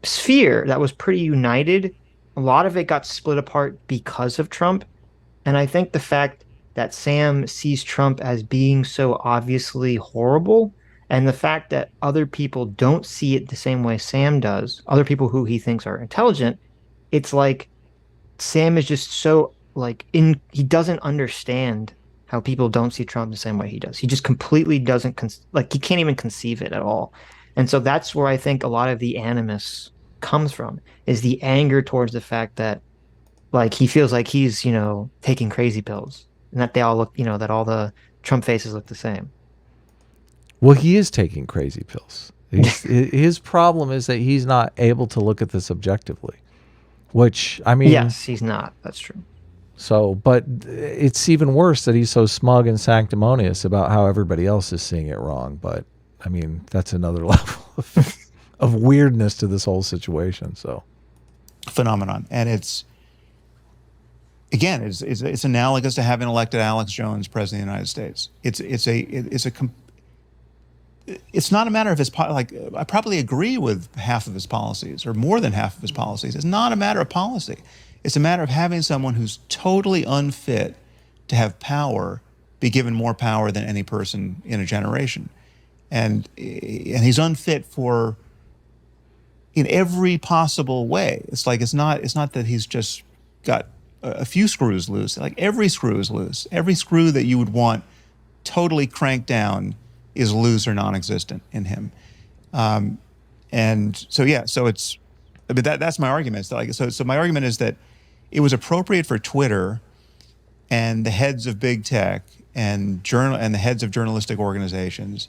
sphere that was pretty united, a lot of it got split apart because of Trump. And I think the fact that Sam sees Trump as being so obviously horrible, and the fact that other people don't see it the same way Sam does, other people who he thinks are intelligent, it's like Sam is just so he doesn't understand how people don't see Trump the same way he does. He just completely doesn't he can't even conceive it at all. And so that's where I think a lot of the animus comes from, is the anger towards the fact that, like, he feels like he's, taking crazy pills, and that they all look, that all the Trump faces look the same. Well, he is taking crazy pills. His problem is that he's not able to look at this objectively, which, I mean... Yes, he's not. That's true. So, but it's even worse that he's so smug and sanctimonious about how everybody else is seeing it wrong. But, I mean, that's another level of weirdness to this whole situation. So, phenomenon. And it's, again, it's analogous to having elected Alex Jones president of the United States. It's not a matter of his, I probably agree with half of his policies, or more than half of his policies. It's not a matter of policy. It's a matter of having someone who's totally unfit to have power be given more power than any person in a generation. And he's unfit in every possible way. It's not that he's just got a few screws loose. Like, every screw is loose. Every screw that you would want totally cranked down is loose or non-existent in him. And so, yeah, so it's, but that's my argument. So my argument is that it was appropriate for Twitter and the heads of big tech and the heads of journalistic organizations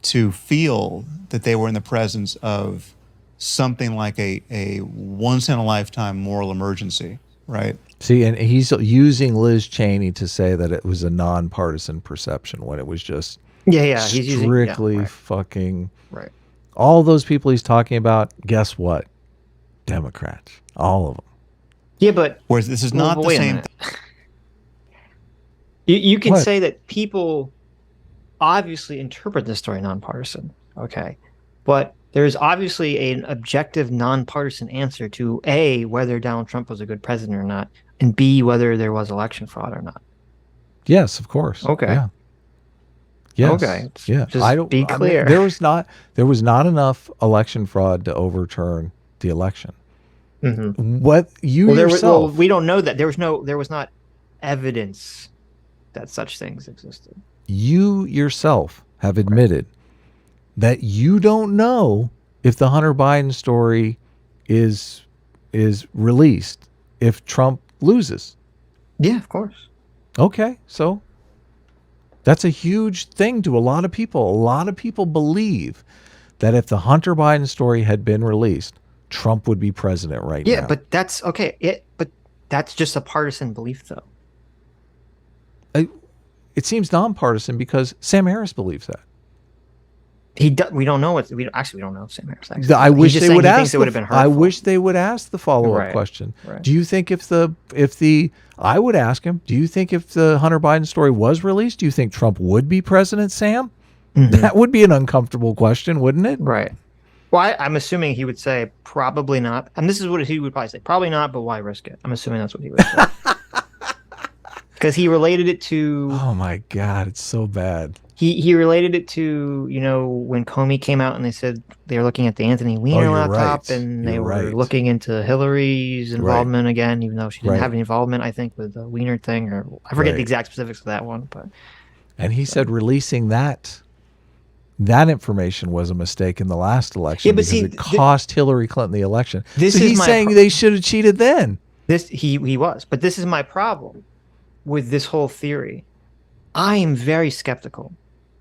to feel that they were in the presence of something like a once-in-a-lifetime moral emergency, right? See, and he's using Liz Cheney to say that it was a nonpartisan perception when it was just he's strictly fucking... Right. All those people he's talking about, guess what? Democrats. All of them. Yeah, but... Whereas this is not the same... You can say that people obviously interpret this story nonpartisan, okay? But there's obviously an objective nonpartisan answer to A, whether Donald Trump was a good president or not, and B, whether there was election fraud or not. Yes, of course. Okay. Yeah. Yes. Okay. Yeah. Just be clear. I mean, there was not enough election fraud to overturn the election. Mm-hmm. What you yourself... we don't know that. There was not evidence that such things existed. You yourself have admitted that you don't know if the Hunter Biden story is released if Trump loses. Yeah, of course. Okay, so that's a huge thing to a lot of people. A lot of people believe that if the Hunter Biden story had been released, Trump would be president right now. Yeah, but that's okay. But that's just a partisan belief, though. It seems nonpartisan because Sam Harris believes that. We don't know what we don't know if Sam Harris actually. I wish they would ask. I wish they would ask the follow-up question. Right. Do you think I would ask him, do you think if the Hunter Biden story was released, do you think Trump would be president, Sam? Mm-hmm. That would be an uncomfortable question, wouldn't it? Right. Well, I'm assuming he would say probably not. And this is what he would probably say. Probably not, but why risk it? I'm assuming that's what he would say. Because he related it to... Oh, my God. It's so bad. He related it to, when Comey came out and they said they were looking at the Anthony Weiner laptop, right. and they were looking into Hillary's involvement again, even though she didn't have any involvement, I think, with the Weiner thing. Or I forget the exact specifics of that one. And he said releasing that information was a mistake in the last election because it cost Hillary Clinton the election. So he's saying they should have cheated then. He was. But this is my problem with this whole theory. I am very skeptical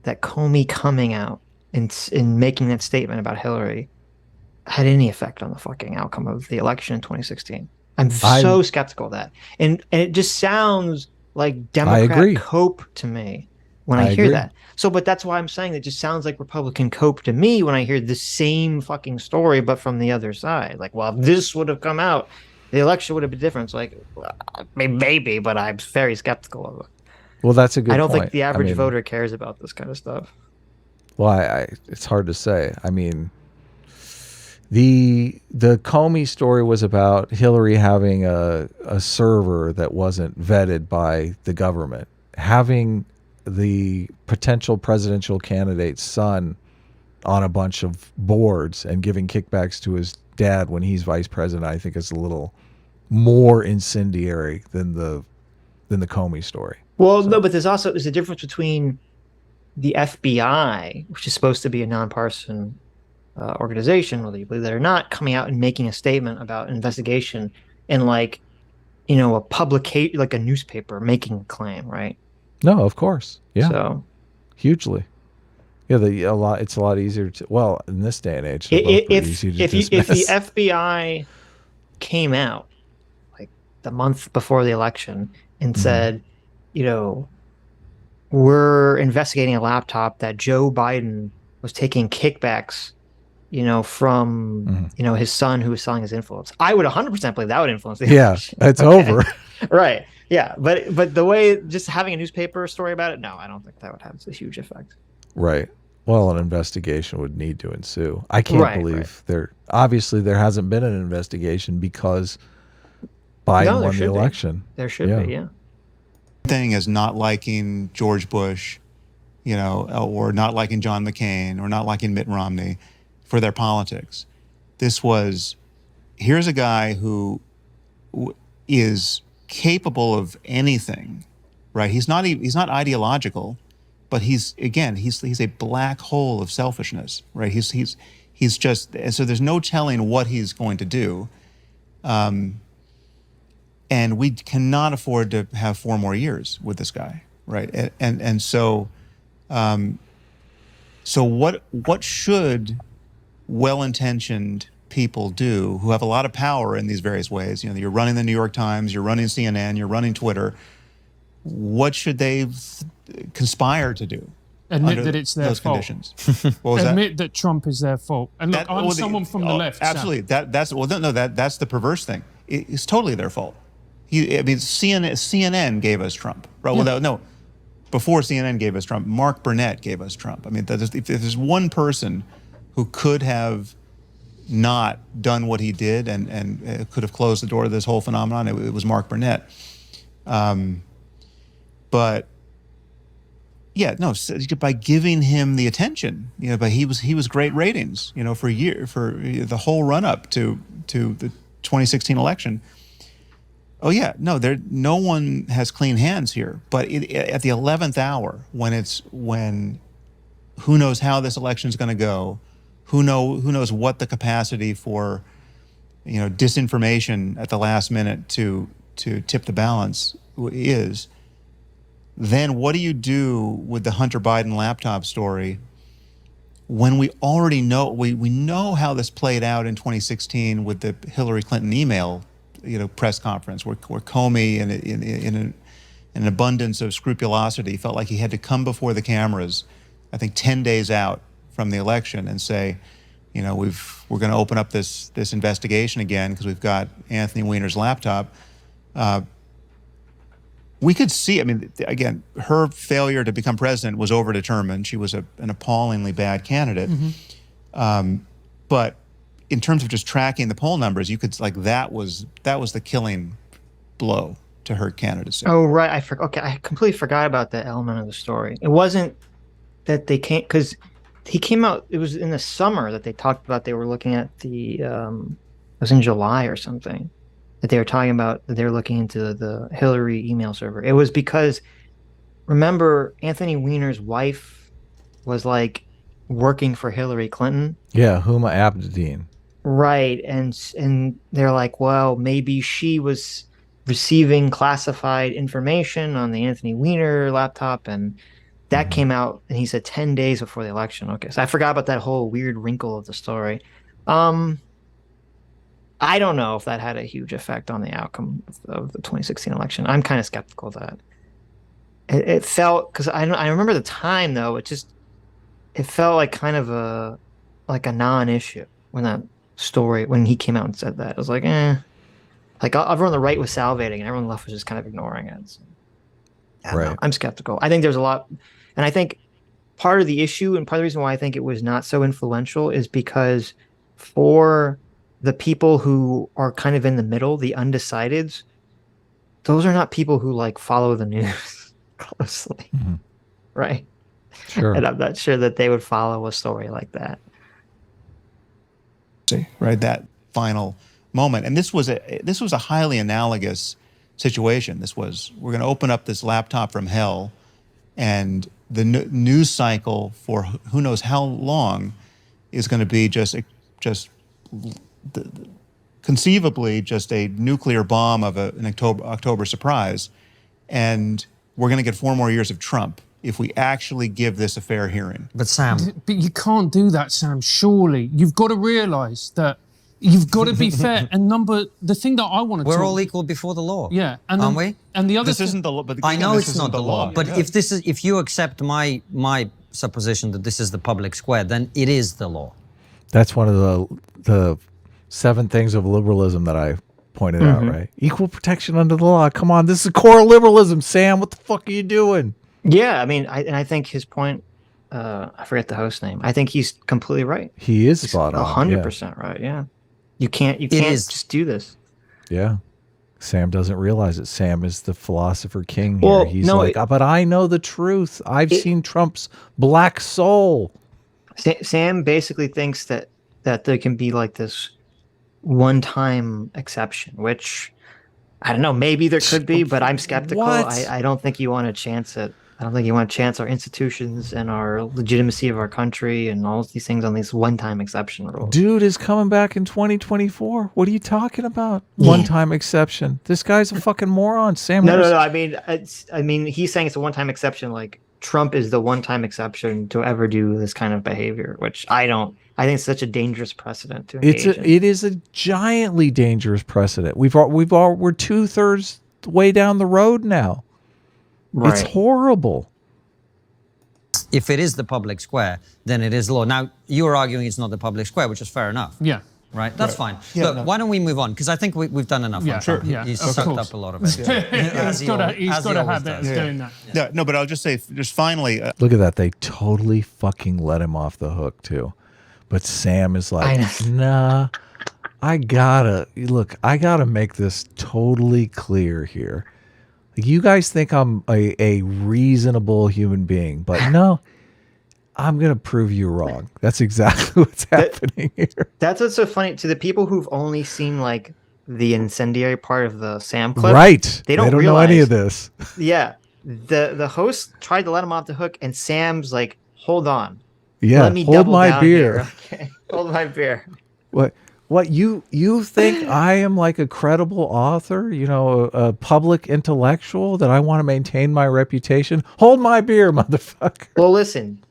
that Comey coming out and making that statement about Hillary had any effect on the fucking outcome of the election in 2016. I'm so skeptical of that. And it just sounds like Democrat cope to me when I hear that. So, but that's why I'm saying it just sounds like Republican cope to me when I hear the same fucking story, but from the other side. Like, well, if this would have come out, the election would have been different. It's like, maybe, but I'm very skeptical of it. Well, that's a good point. I don't think the average voter cares about this kind of stuff. Well, it's hard to say. I mean, the Comey story was about Hillary having a server that wasn't vetted by the government, having the potential presidential candidate's son on a bunch of boards and giving kickbacks to his dad when he's vice president. I think is a little more incendiary than the Comey story. Well, no, but there's a difference between the FBI, which is supposed to be a nonpartisan organization, whether you believe that or not, coming out and making a statement about an investigation, and like, a publication, like a newspaper making a claim, right? No, of course, yeah, so hugely, yeah. It's a lot easier to. Well, in this day and age, if the FBI came out like the month before the election and said, we're investigating a laptop that Joe Biden was taking kickbacks, from, his son who was selling his influence, I would 100% believe that would influence the election. It's over. Right. Yeah. But the way just having a newspaper story about it, no, I don't think that would have a huge effect. Right. Well, an investigation would need to ensue. I can't believe there hasn't been an investigation because Biden won the election. There should be, yeah. Thing as not liking George Bush, or not liking John McCain, or not liking Mitt Romney for their politics. Here's a guy who is capable of anything, right? He's not ideological, but he's a black hole of selfishness, right? He's just, and so there's no telling what he's going to do. And we cannot afford to have 4 more years with this guy, right? And so, so what should well-intentioned people do who have a lot of power in these various ways? You're running the New York Times, you're running CNN, you're running Twitter. What should they conspire to do? Admit that it's their fault. Conditions. What was Admit that Trump is their fault. And look, I'm someone from the left. Absolutely. That's the perverse thing. It's totally their fault. CNN gave us Trump. Right? Yeah. Well, no, before CNN gave us Trump, Mark Burnett gave us Trump. I mean, if there's one person who could have not done what he did and could have closed the door to this whole phenomenon, it was Mark Burnett. But yeah, no, by giving him the attention, but he was great ratings, for the whole run up to the 2016 election. Oh yeah, no one has clean hands here. But at the 11th hour, when who knows how this election is going to go, who knows what the capacity for disinformation at the last minute to tip the balance is. Then what do you do with the Hunter Biden laptop story when we already know, we know how this played out in 2016 with the Hillary Clinton email, press conference where Comey, in an abundance of scrupulosity, felt like he had to come before the cameras, I think 10 days out from the election, and say, we're going to open up this investigation again because we've got Anthony Weiner's laptop. We could see, again, her failure to become president was overdetermined. She was an appallingly bad candidate. Mm-hmm. But in terms of just tracking the poll numbers, you could, that was the killing blow to her candidacy. Oh, right. I completely forgot about that element of the story. It wasn't that they can't, because he came out, it was in the summer that they talked about, they were looking at it was in July or something, that they were talking about, that they were looking into the Hillary email server. It was because, remember, Anthony Weiner's wife was working for Hillary Clinton. Yeah, Huma Abedin. Right, and they're like, well, maybe she was receiving classified information on the Anthony Weiner laptop, and that came out, and he said 10 days before the election. Okay, so I forgot about that whole weird wrinkle of the story. I don't know if that had a huge effect on the outcome of the 2016 election. I'm kind of skeptical of that. It felt, because I remember the time though, it felt like kind of a non-issue when he came out and said that. It was like, like everyone on the right was salivating and everyone on the left was just kind of ignoring it. So, I don't know. I'm skeptical. I think there's a lot, and I think part of the issue and part of the reason why I think it was not so influential is because for the people who are kind of in the middle, the undecideds, those are not people who like follow the news closely, right? Sure. And I'm not sure that they would follow a story like that. Right, that final moment, and this was a highly analogous situation. We're going to open up this laptop from hell, and the news cycle for who knows how long is going to be just conceivably just a nuclear bomb of an October surprise, and we're going to get 4 more years of Trump if we actually give this a fair hearing. But Sam, but you can't do that, Sam. Surely you've got to realise that you've got to be fair. And the thing that I want to we're all equal before the law. Yeah, and aren't we? And the other this isn't the law. But I know this it's not the law. But yeah. if you accept my supposition that this is the public square, then it is the law. That's one of the 7 things of liberalism that I pointed out, right? Equal protection under the law. Come on, this is core liberalism, Sam. What the fuck are you doing? Yeah, I mean, I think his point, I forget the host name. I think he's completely right. He is spot on. 100% right, yeah. You can't just do this. Yeah. Sam doesn't realize it. Sam is the philosopher king here. Well, He's but I know the truth. I've seen Trump's black soul. Sam basically thinks that there can be like this one-time exception, which I don't know, maybe there could be, but I'm skeptical. I don't think you want to chance it. I don't think you want to chance our institutions and our legitimacy of our country and all these things on these one-time exception rules. Dude is coming back in 2024. What are you talking about? One-time exception. This guy's a fucking moron. Sam. No. I mean, he's saying it's a one-time exception. Like Trump is the one-time exception to ever do this kind of behavior, which I don't. I think it's such a dangerous precedent to engage in. It is a giantly dangerous precedent. we're 2/3 way down the road now. Right. It's horrible. If it is the public square, then it is law. Now, you're arguing it's not the public square, which is fair enough. Yeah. Right? That's fine. Yeah, Look, why don't we move on? Because I think we've done enough. Yeah, on Trump. yeah, He's of sucked course. up a lot of it. He's got a habit of doing that. Yeah. No, but I'll just say, just finally. Look at that. They totally fucking let him off the hook, too. But Sam is like, nah, I gotta make this totally clear here. You guys think I'm a reasonable human being, but no, I'm going to prove you wrong. That's exactly what's happening here. That's what's so funny to the people who've only seen like the incendiary part of the Sam clip. Right. They don't know any of this. Yeah. The host tried to let him off the hook and Sam's like, hold on. Yeah. Let me hold my beer. Okay. Hold my beer. What you think I am like a credible author, a public intellectual, that I want to maintain my reputation? Hold my beer, motherfucker. Well, listen,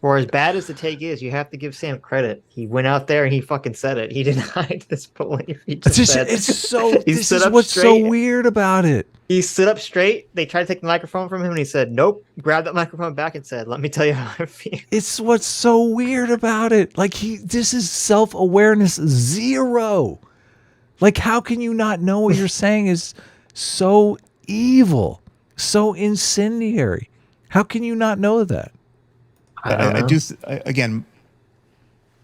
for as bad as the take is, you have to give Sam credit. He went out there and he fucking said it. He denied this belief. He just said, this is what's so weird about it. He stood up straight. They tried to take the microphone from him and he said, nope, grabbed that microphone back and said, let me tell you how I feel. It's what's so weird about it. Like this is self-awareness 0. Like, how can you not know what you're saying is so evil, so incendiary? How can you not know that? I do, again,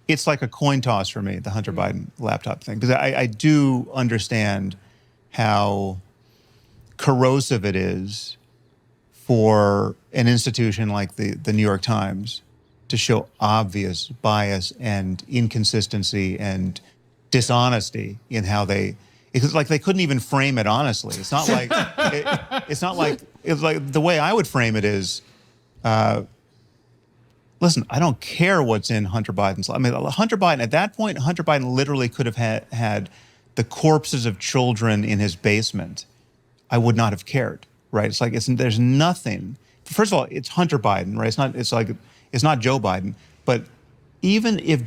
it's like a coin toss for me, the Hunter Biden laptop thing, because I do understand how corrosive it is for an institution like the New York Times to show obvious bias and inconsistency and dishonesty in how it's like they couldn't even frame it honestly. It's not like it's like the way I would frame it is, listen, I don't care what's in Hunter Biden's. I mean, Hunter Biden, at that point, Hunter Biden literally could have had the corpses of children in his basement. I would not have cared, right? It's like there's nothing. First of all, it's Hunter Biden, right? It's not Joe Biden, but even if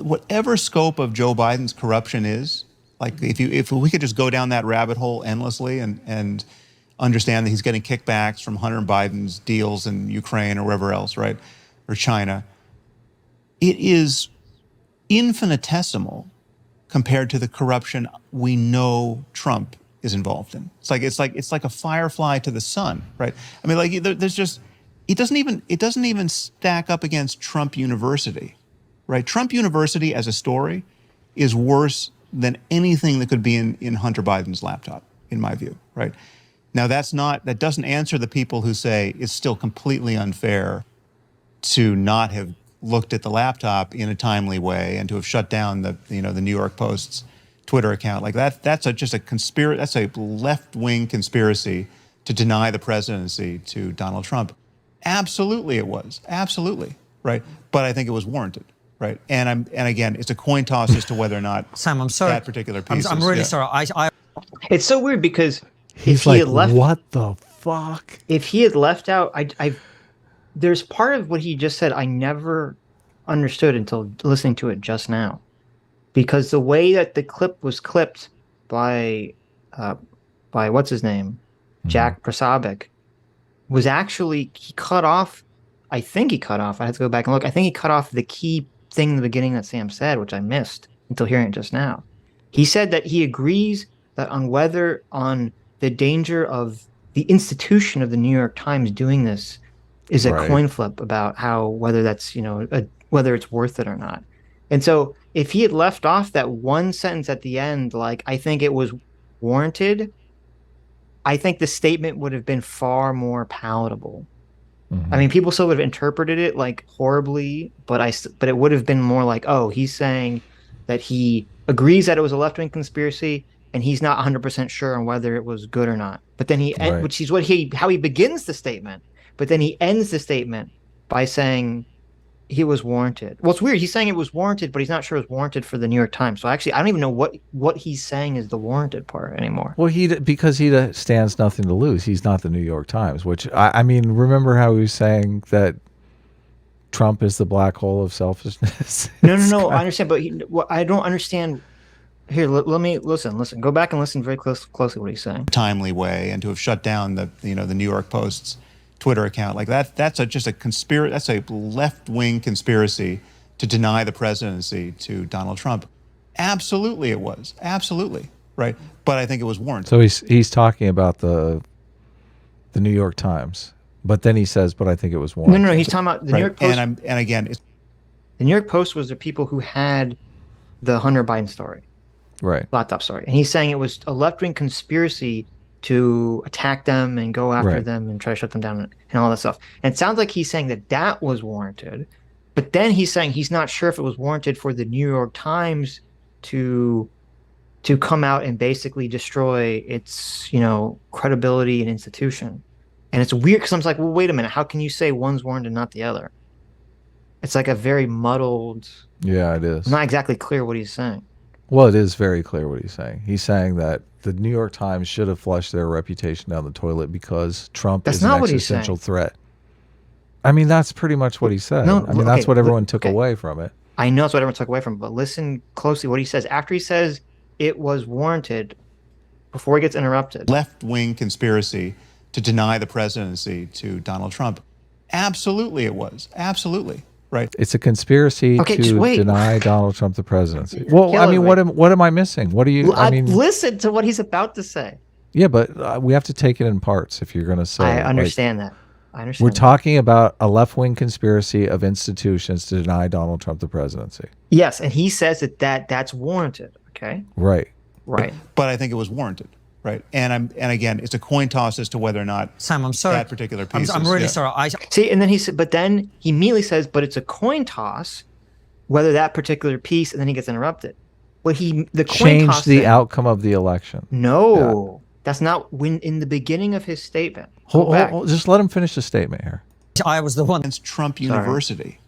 whatever scope of Joe Biden's corruption is, like if we could just go down that rabbit hole endlessly and understand that he's getting kickbacks from Hunter Biden's deals in Ukraine or wherever else, right, or China, it is infinitesimal compared to the corruption we know Trump is involved in. It's like a firefly to the sun, right? I mean, like there's just it doesn't even stack up against Trump University, right? Trump University as a story is worse than anything that could be in Hunter Biden's laptop, in my view, right? Now that doesn't answer the people who say it's still completely unfair to not have looked at the laptop in a timely way and to have shut down the New York Post's Twitter account. Like that's just a conspiracy. That's a left-wing conspiracy to deny the presidency to Donald Trump. Absolutely, it was absolutely right, but I think it was warranted, right? And again, it's a coin toss as to whether or not Sam, I'm sorry. That particular piece. I'm really sorry. It's so weird because he's if he like, had left, what the fuck? If he had left out, there's part of what he just said I never understood until listening to it just now, because the way that the clip was clipped by what's his name, Jack Prasabik, was actually he cut off. I think he cut off. I had to go back and look. I think he cut off the key thing in the beginning that Sam said, which I missed until hearing it just now. He said that he agrees that on the danger of the institution of the New York Times doing this is a coin flip about whether that's whether it's worth it or not. And so if he had left off that one sentence at the end, like I think it was warranted, I think the statement would have been far more palatable. I mean, people still would have interpreted it like horribly, but it would have been more like, oh, he's saying that he agrees that it was a left-wing conspiracy and he's not 100% sure on whether it was good or not. But then which is how he begins the statement, but then he ends the statement by saying he was warranted. Well, it's weird. He's saying it was warranted, but he's not sure it was warranted for the New York Times. So actually, I don't even know what he's saying is the warranted part anymore. Well, because he stands nothing to lose. He's not the New York Times, which I mean, remember how he was saying that Trump is the black hole of selfishness? No. I understand, but I don't understand. Here, let me listen. Go back and listen very closely what he's saying. Timely way, and to have shut down the New York Post's Twitter account, like that's just a conspiracy. That's a left-wing conspiracy to deny the presidency to Donald Trump. Absolutely, it was absolutely right, but I think it was warranted. So he's talking about the New York Times, but then he says, "But I think it was warranted." No, he's talking about the New York Post. And again, the New York Post was the people who had the Hunter Biden story, right? Laptop story, and he's saying it was a left-wing conspiracy to attack them and go after them and try to shut them down and all that stuff. And it sounds like he's saying that was warranted, but then he's saying he's not sure if it was warranted for the New York Times to come out and basically destroy its credibility and institution. And it's weird because I'm like, well, wait a minute, how can you say one's warranted and not the other? It's like a very muddled. Yeah, it is. Not exactly clear what he's saying. Well, it is very clear what he's saying. He's saying that the New York Times should have flushed their reputation down the toilet because Trump is an existential threat. I mean, that's pretty much what he said. No, I mean, that's what everyone took away from it. I know that's what everyone took away from it, but listen closely what he says. After he says it was warranted, before he gets interrupted. Left-wing conspiracy to deny the presidency to Donald Trump. Absolutely, it was. Absolutely. Right. It's a conspiracy to deny Donald Trump the presidency. Well, I mean, what am I missing? What do you? I mean, listen to what he's about to say. Yeah, but we have to take it in parts if you're going to say. I understand that. I understand. We're talking about a left-wing conspiracy of institutions to deny Donald Trump the presidency. Yes, and he says that's warranted. Okay. Right. But I think it was warranted. Right, and again, it's a coin toss as to whether or not Sam, I'm sorry. That particular piece. I'm really sorry. See, and then but then he immediately says, "But it's a coin toss, whether that particular piece." And then he gets interrupted. Well, the coin toss changed the outcome of the election. No, that's not when in the beginning of his statement. Hold, just let him finish the statement here. I was the one. Against Trump University.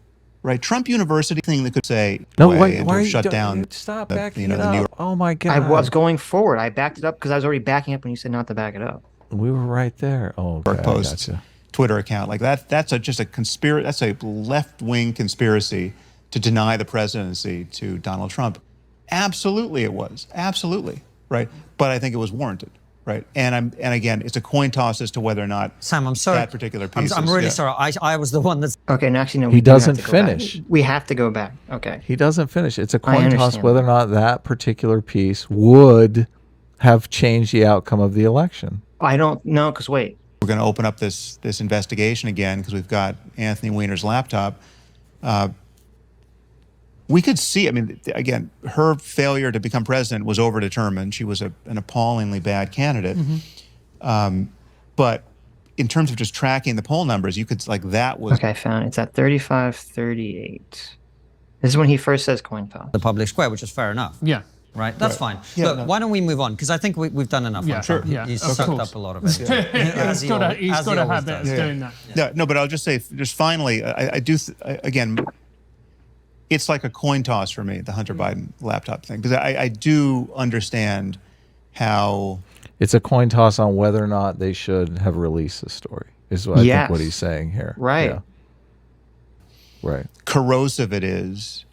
Right, Trump University thing that could say no. Why are you shut down? Stop backing it up. Oh my God! I was going forward. I backed it up because I was already backing up when you said not to back it up. We were right there. Oh, okay, Post's Twitter account. Like that's just a conspiracy. That's a left-wing conspiracy to deny the presidency to Donald Trump. Absolutely, it was. Absolutely, right? But I think it was warranted, right? And again, it's a coin toss as to whether or not Sam, I'm sorry. that particular piece. I'm really sorry. I was the one that's. Okay, and actually, no. He doesn't finish. We have to go back. Okay. He doesn't finish. It's a coin toss understand whether or not that particular piece would have changed the outcome of the election. I don't know, because wait. We're going to open up this investigation again because we've got Anthony Weiner's laptop. We could see, I mean, again, her failure to become president was overdetermined. She was an appallingly bad candidate. But in terms of just tracking the poll numbers, you could, like, that was... Okay, I found it. It's at 35-38. This is when he first says coin toss. The public square, which is fair enough. Yeah. Right? That's fine. Yeah, Look, why don't we move on? Because I think we've done enough. Yeah, on sure. Trump. Yeah, He's of sucked course. up a lot of it. He's got a habit of doing that. Yeah, no, but I'll just say, just finally, I do, again, it's like a coin toss for me, the Hunter Biden laptop thing, because I do understand how... It's a coin toss on whether or not they should have released the story, is what I think what he's saying here. Right. Yeah. Right. corrosive it is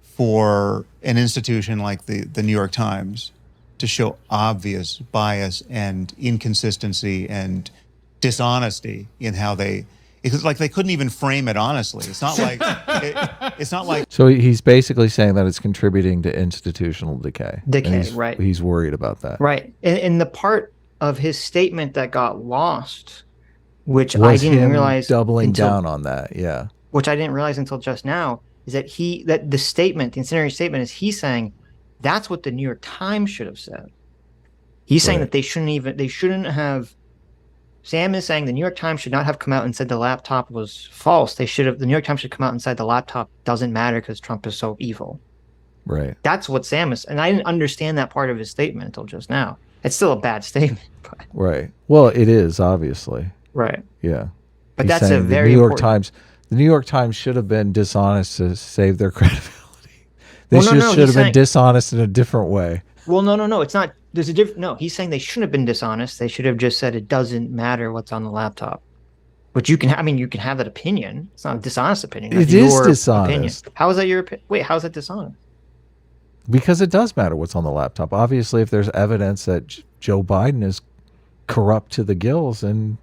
for an institution like the New York Times to show obvious bias and inconsistency and dishonesty in how it's like they couldn't even frame it honestly. It's not like it's not like. So he's basically saying that it's contributing to institutional decay. Right. He's worried about that. Right. And the part of his statement that got lost, which Was I didn't him realize doubling down on that. Yeah. Which I didn't realize until just now, is that the incendiary statement is he's saying that's what the New York Times should have said. He's saying that they shouldn't have. Sam is saying the New York Times should not have come out and said the laptop was false. The New York Times should come out and said the laptop doesn't matter because Trump is so evil. Right. That's what Sam is, and I didn't understand that part of his statement until just now. It's still a bad statement. But. Right. Well, it is obviously. Right. Yeah. But He's that's a saying very the New York important... Times. The New York Times should have been dishonest to save their credibility. They should have been dishonest in a different way. Well, no. It's not. There's a different. No, he's saying they shouldn't have been dishonest. They should have just said it doesn't matter what's on the laptop. Which you can. You can have that opinion. It's not a dishonest opinion. It is dishonest. Opinion. How is that your opinion? Wait, how is that dishonest? Because it does matter what's on the laptop. Obviously, if there's evidence that Joe Biden is corrupt to the gills, and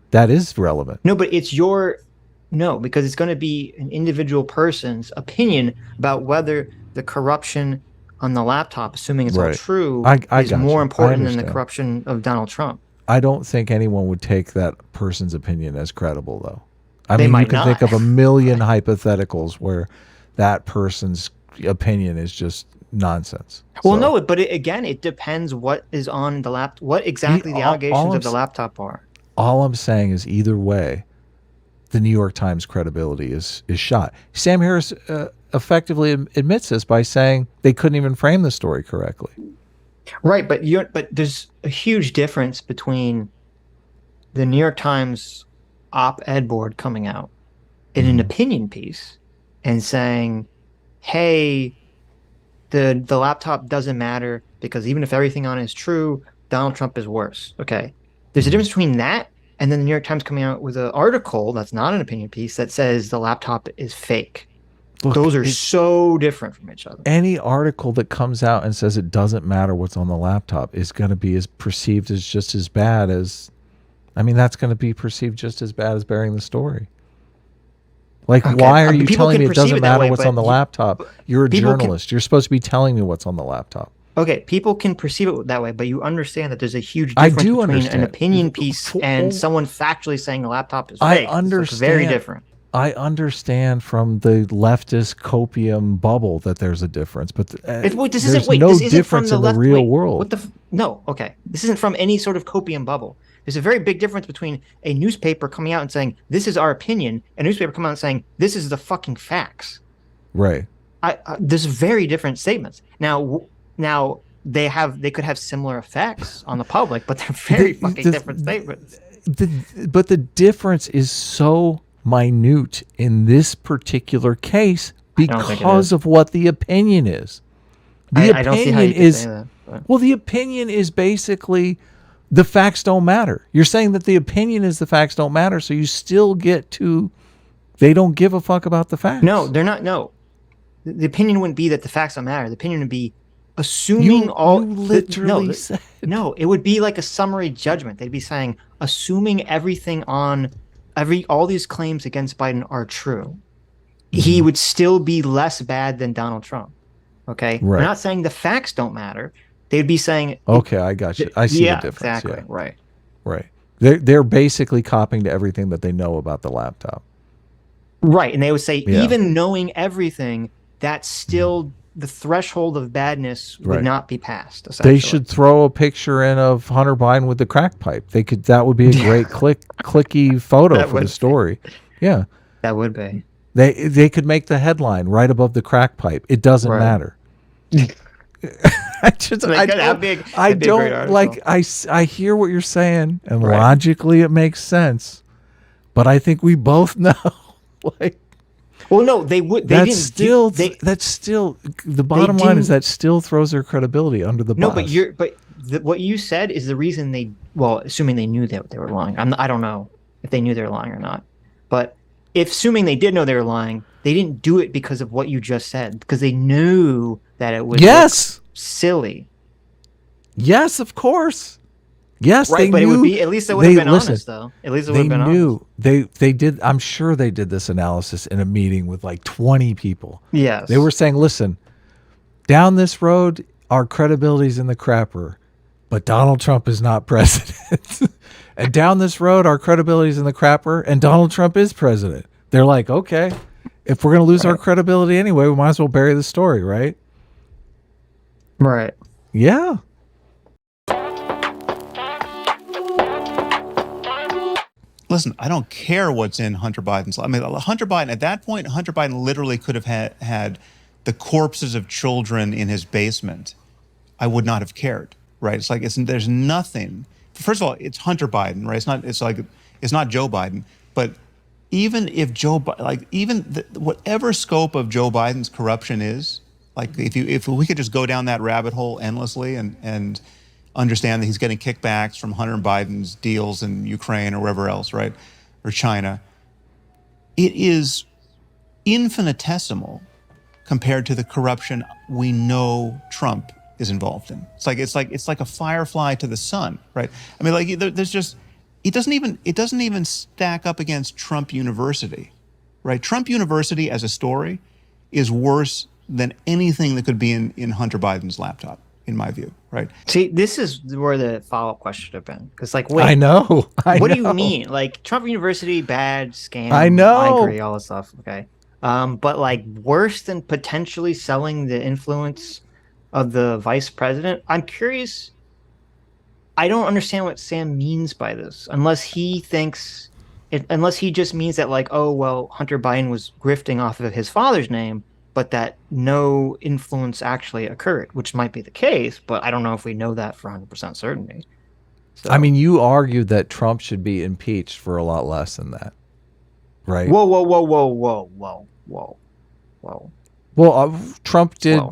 that is relevant. No, but it's because it's going to be an individual person's opinion about whether the corruption on the laptop, assuming it's all true, is more important than the corruption of Donald Trump. I don't think anyone would take that person's opinion as credible, though. I mean, you can think of a million hypotheticals where that person's opinion is just nonsense. Well, no, but it depends what is on the laptop, what exactly the allegations of the laptop are. All I'm saying is either way, the New York Times credibility is shot. Sam Harris effectively admits this by saying they couldn't even frame the story correctly. Right, but there's a huge difference between the New York Times op-ed board coming out in an opinion piece and saying, "Hey, the laptop doesn't matter because even if everything on it is true, Donald Trump is worse." Okay, there's a difference between that and then the New York Times coming out with an article that's not an opinion piece that says the laptop is fake. Look, those are so different from each other. Any article that comes out and says it doesn't matter what's on the laptop is going to be perceived as just as bad as, that's going to be perceived just as bad as burying the story. Like, why are you telling me it doesn't matter what's on the laptop? You're a journalist. You're supposed to be telling me what's on the laptop. Okay, people can perceive it that way, but you understand that there's a huge difference between an opinion piece and someone factually saying the laptop is fake. I understand. It's very different. I understand from the leftist copium bubble that there's a difference, but there's no difference in the real world. Okay. This isn't from any sort of copium bubble. There's a very big difference between a newspaper coming out and saying, this is our opinion, and a newspaper coming out and saying, this is the fucking facts. Right. There's very different statements. Now they could have similar effects on the public, but they're very fucking different statements. But the difference is so minute in this particular case because of what the opinion is. I don't see how you can say that. Well, the opinion is basically The facts don't matter. You're saying that the opinion is the facts don't matter, so you still get to, they don't give a fuck about the facts. No, they're not. No. The opinion wouldn't be that the facts don't matter. The opinion would be assuming you literally said. No, it would be like a summary judgment. They'd be saying, assuming everything on all these claims against Biden are true, he would still be less bad than Donald Trump. Okay? Right. They're not saying the facts don't matter. They'd be saying, okay, I got you. I see the difference. Exactly. Yeah. Right. Right. They're basically copying to everything that they know about the laptop. Right. And they would say, even knowing everything, that's still the threshold of badness would not be passed. They should throw a picture in of Hunter Biden with the crack pipe. That would be a great clicky photo for the story. Yeah. That would be. They could make the headline right above the crack pipe. It doesn't matter. I hear what you're saying, and logically it makes sense, but I think we both know, like, well, no, they would. That's still the bottom line is that still throws their credibility under the bus. No, but what you said is the reason they. Well, assuming they knew that they were lying. I don't know if they knew they were lying or not, but assuming they did know they were lying, they didn't do it because of what you just said, because they knew that it was silly. Yes, of course. Yes, right, but it would be, at least it would have been honest, though. At least it would have been honest. They did. I'm sure they did this analysis in a meeting with like 20 people. Yes, they were saying, "Listen, down this road, our credibility's in the crapper, but Donald Trump is not president. And down this road, our credibility's in the crapper, and Donald Trump is president." They're like, "Okay, if we're going to lose our credibility anyway, we might as well bury the story, right?" Right. Yeah. Listen, I don't care what's in Hunter Biden's. I mean, Hunter Biden, at that point, Hunter Biden literally could have had the corpses of children in his basement. I would not have cared, right? It's like, there's nothing. First of all, it's Hunter Biden, right? It's not Joe Biden. But even if whatever scope of Joe Biden's corruption is, like if we could just go down that rabbit hole endlessly and understand that he's getting kickbacks from Hunter Biden's deals in Ukraine or wherever else, right? Or China. It is infinitesimal compared to the corruption we know Trump is involved in. It's like a firefly to the sun, right? I mean, like there's just, it doesn't even stack up against Trump University, right? Trump University as a story is worse than anything that could be in Hunter Biden's laptop, in my view, right? See, this is where the follow-up question should have been. Because, like, wait. I know. What do you mean? Like, Trump University, bad, scam. I know. I agree, all this stuff. Okay. But, like, worse than potentially selling the influence of the vice president? I'm curious. I don't understand what Sam means by this, unless he just means that, like, oh, well, Hunter Biden was grifting off of his father's name, but that no influence actually occurred, which might be the case, but I don't know if we know that for 100% certainty. So, I mean, you argued that Trump should be impeached for a lot less than that, right? Whoa. Well, Trump did. Whoa.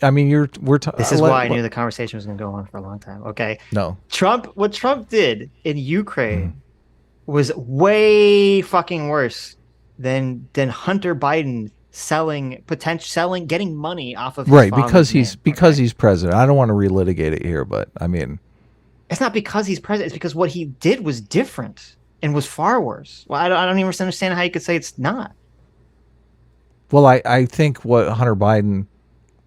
I mean, This is why I knew the conversation was going to go on for a long time. Okay. No. What Trump did in Ukraine was way fucking worse than Hunter Biden getting money off of his because he's president. I don't want to relitigate it here, but I mean, it's not because he's president. It's because what he did was different and was far worse. Well, I don't even understand how you could say it's not. Well, I think what Hunter Biden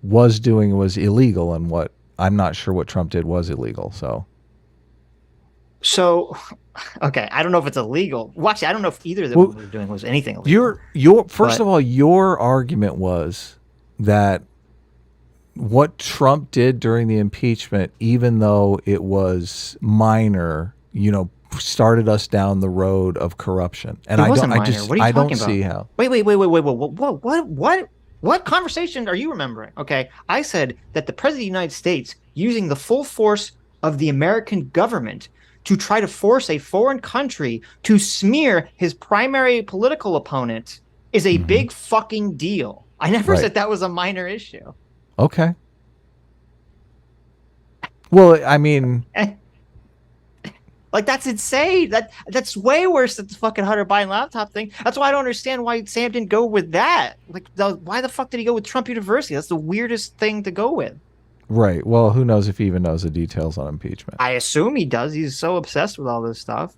was doing was illegal, and what I'm not sure what Trump did was illegal. So, okay, I don't know if it's illegal. Well, actually, I don't know if either of them were doing was anything illegal. First of all, your argument was that what Trump did during the impeachment, even though it was minor, started us down the road of corruption. And it wasn't minor. What are you talking about? See how. Wait. What conversation are you remembering? Okay, I said that the President of the United States, using the full force of the American government to try to force a foreign country to smear his primary political opponent, is a big fucking deal. I never said that was a minor issue. Okay. Well, I mean, Like, that's insane. That's way worse than the fucking Hunter Biden laptop thing. That's why I don't understand why Sam didn't go with that. Like, why the fuck did he go with Trump University? That's the weirdest thing to go with. Right. Well, who knows if he even knows the details on impeachment? I assume he does. He's so obsessed with all this stuff.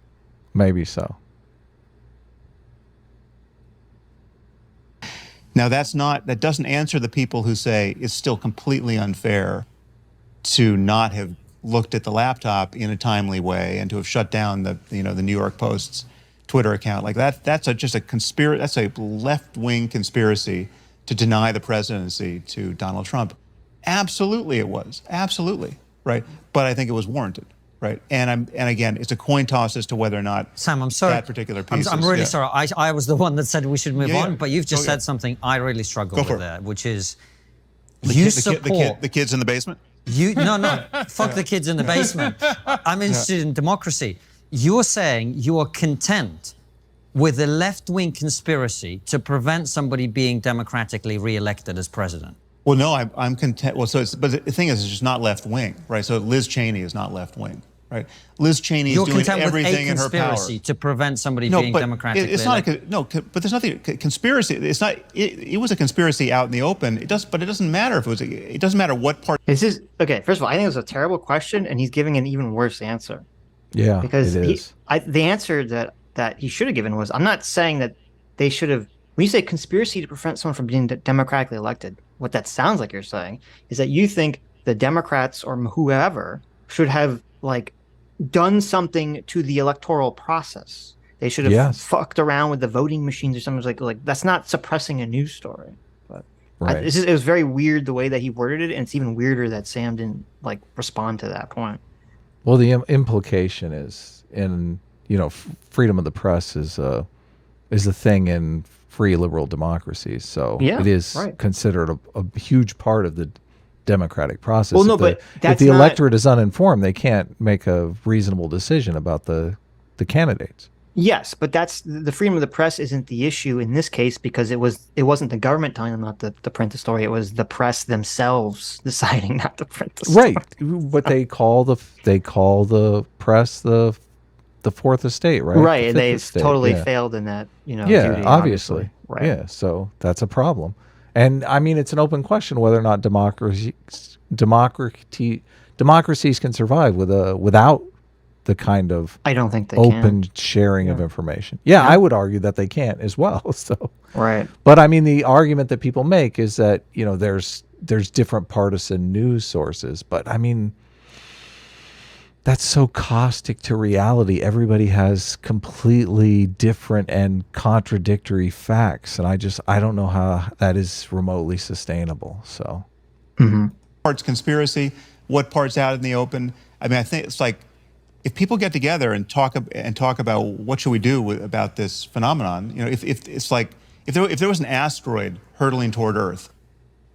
Maybe so. Now, that doesn't answer the people who say it's still completely unfair to not have looked at the laptop in a timely way and to have shut down the New York Post's Twitter account. Like that's just a conspiracy. That's a left-wing conspiracy to deny the presidency to Donald Trump. Absolutely, it was. Absolutely, right. But I think it was warranted, right? And again, it's a coin toss as to whether or not Sam, I'm sorry. That particular piece. I'm really sorry. I was the one that said we should move on, but you've just said yeah. something I really struggle with there, which is the kids in the basement. No, fuck the kids in the basement. I'm interested in democracy. You're saying you are content with a left-wing conspiracy to prevent somebody being democratically re-elected as president. Well, no, I'm content. Well, but the thing is, it's just not left-wing, right? So Liz Cheney is not left-wing, right? Liz Cheney is doing everything in her power. You're content with a conspiracy to prevent somebody being democratically elected. But there's nothing conspiracy. It's not. It was a conspiracy out in the open. But it doesn't matter if it was. It doesn't matter what part. This is okay. First of all, I think it was a terrible question, and he's giving an even worse answer. Yeah, because it is. The answer that he should have given was, I'm not saying that they should have. When you say conspiracy to prevent someone from being democratically elected, what that sounds like you're saying is that you think the Democrats or whoever should have done something to the electoral process. They should have fucked around with the voting machines or something like that's not suppressing a news story. But right. It was very weird the way that he worded it, and it's even weirder that Sam didn't respond to that point. Well, the implication is freedom of the press is a thing in free liberal democracies. So it is considered a huge part of the democratic process. Well, no, but if the electorate is uninformed, they can't make a reasonable decision about the candidates. Yes, but that's the freedom of the press isn't the issue in this case, because it wasn't the government telling them not to print the story. It was the press themselves deciding not to print the story. Right. What they call the press the fourth estate, right? Right. They totally failed in that, duty, obviously. Right. Yeah. So that's a problem. And I mean, it's an open question whether or not democracies can survive without the kind of I don't think they open can. sharing of information. Yeah, I would argue that they can't as well. So right. But I mean, the argument that people make is that there's different partisan news sources, but I mean, that's so caustic to reality. Everybody has completely different and contradictory facts, and I don't know how that is remotely sustainable. So, Part's conspiracy, what part's out in the open? I mean, I think it's like if people get together and talk about what should we do about this phenomenon. If it's like if there was an asteroid hurtling toward Earth,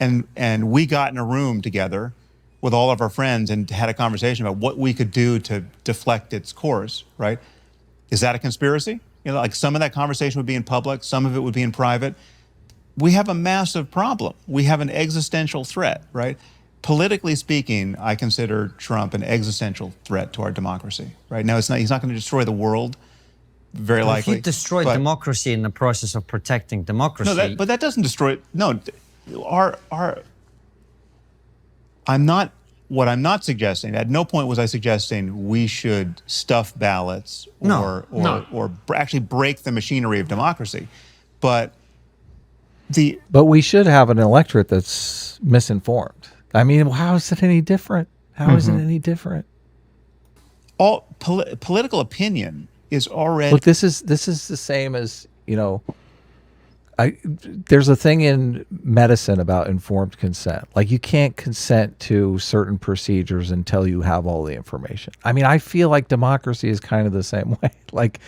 and we got in a room together with all of our friends and had a conversation about what we could do to deflect its course, right? Is that a conspiracy? Some of that conversation would be in public, some of it would be in private. We have a massive problem. We have an existential threat, right? Politically speaking, I consider Trump an existential threat to our democracy, right? Now, he's not going to destroy the world, very likely. If you destroy democracy in the process of protecting democracy... No, but that doesn't destroy it. No, what I'm not suggesting, at no point was I suggesting we should stuff ballots or actually break the machinery of democracy. But we should have an electorate that's misinformed. I mean, how is it any different? How is it any different? All political opinion is already... Look, this is the same as, there's a thing in medicine about informed consent. You can't consent to certain procedures until you have all the information. I mean, I feel like democracy is kind of the same way.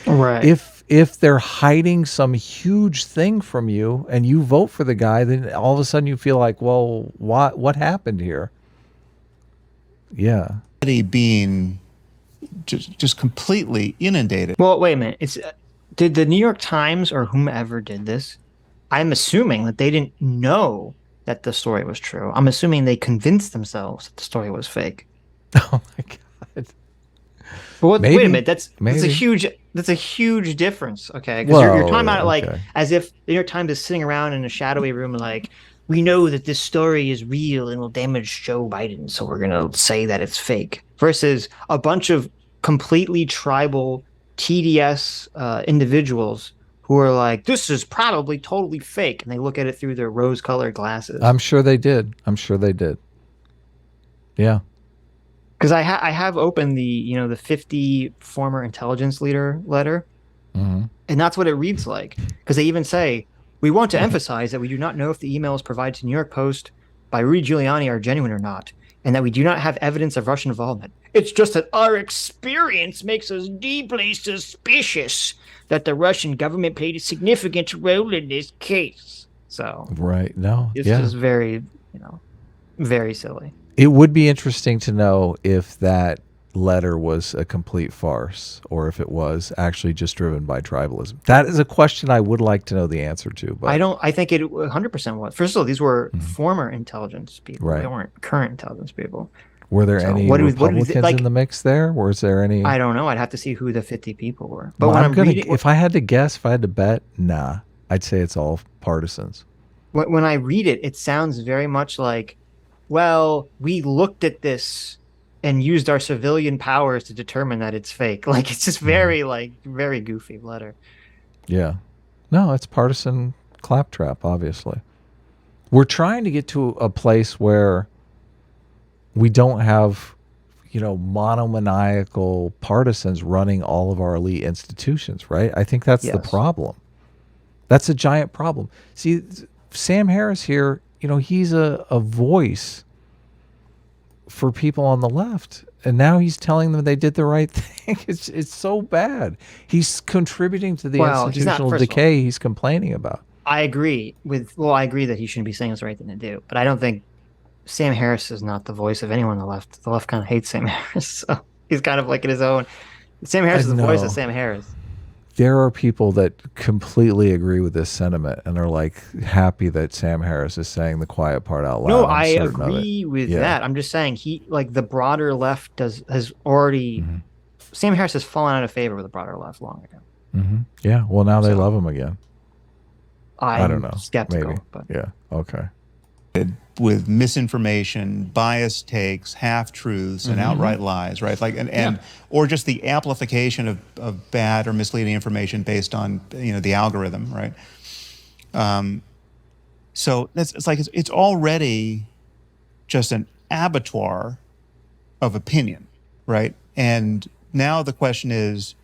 Right. If they're hiding some huge thing from you and you vote for the guy, then all of a sudden you feel like, well, what happened here? Yeah. Being just completely inundated. Well, wait a minute. Did the New York Times or whomever did this? I'm assuming that they didn't know that the story was true. I'm assuming they convinced themselves that the story was fake. Oh my God. Well, Maybe, wait a minute. That's maybe. a huge difference. Okay, because you're talking about it like okay. as if the New York Times is sitting around in a shadowy room, like we know that this story is real and will damage Joe Biden, so we're gonna say that it's fake. Versus a bunch of completely tribal TDS individuals who are like, this is probably totally fake, and they look at it through their rose-colored glasses. I'm sure they did. Yeah. Because I have opened the 50 former intelligence leader letter, Mm-hmm. and that's what it reads like. Because they even say, we want to emphasize that we do not know if the emails provided to New York Post by Rudy Giuliani are genuine or not, and that we do not have evidence of Russian involvement. It's just that our experience makes us deeply suspicious that the Russian government played a significant role in this case. So Right. No. it's yeah. just very, very silly. It would be interesting to know if that letter was a complete farce or if it was actually just driven by tribalism. That is a question I would like to know the answer to. But I think it 100% was. First of all, these were former intelligence people. Right. They weren't current intelligence people. Were there So any what do we- Republicans like- in the mix there? Was there any? I don't know. I'd have to see who the 50 people were. But Well, when I'm I'm gonna, reading, if I had to guess, if I had to bet, nah, I'd say it's all partisans. when I read it, it sounds very much like, well, we looked at this and used our civilian powers to determine that it's fake. Like it's just very very goofy letter. Yeah. No, it's partisan claptrap, obviously. We're trying to get to a place where we don't have, monomaniacal partisans running all of our elite institutions, right? I think that's the Yes. problem. That's a giant problem. See, Sam Harris here, he's a voice for people on the left. And now he's telling them they did the right thing. It's so bad. He's contributing to the institutional decay he's complaining about. I agree that he shouldn't be saying it's the right thing to do, but I don't think Sam Harris is not the voice of anyone on the left. The left kind of hates Sam Harris, so he's kind of like in his own. Sam Harris is the voice of Sam Harris. There are people that completely agree with this sentiment and are like happy that Sam Harris is saying the quiet part out loud. No, I agree with that. I'm just saying the broader left has already. Sam Harris has fallen out of favor with the broader left long ago. Mm-hmm. Yeah. Well, now they love him again. I don't know. Skeptical, maybe. But yeah. Okay. With misinformation, biased takes, half truths, and outright lies, right? Or just the amplification of bad or misleading information based on the algorithm, right? So it's already just an abattoir of opinion, right? And now the question is,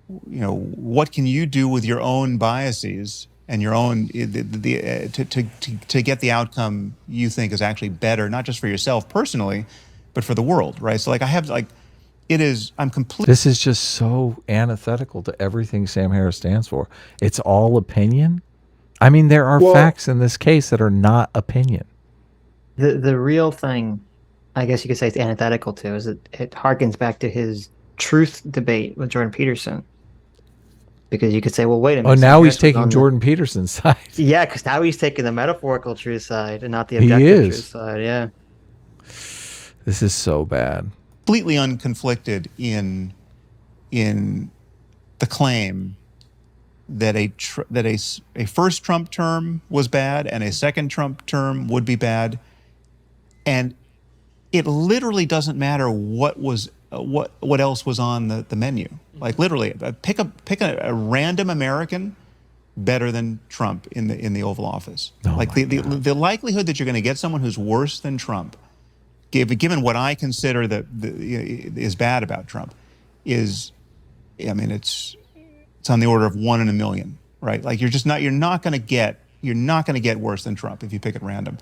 what can you do with your own biases and your own to get the outcome you think is actually better, not just for yourself personally, but for the world, right? So I'm completely. This is just so antithetical to everything Sam Harris stands for. It's all opinion. I mean, there are facts in this case that are not opinion. The real thing, I guess you could say, it's antithetical to is it harkens back to his truth debate with Jordan Peterson. Because you could say, well, wait a minute. Oh, now he's taking Jordan Peterson's side. Yeah, because now he's taking the metaphorical truth side and not the objective truth side. Yeah. This is so bad. Completely unconflicted in the claim that a first Trump term was bad and a second Trump term would be bad, and it literally doesn't matter what else was on the menu. Like literally, pick a random American better than Trump in the Oval Office. The likelihood that you're going to get someone who's worse than Trump, given what I consider is bad about Trump, it's on the order of 1 in a million, right? Like you're not going to get worse than Trump if you pick at random.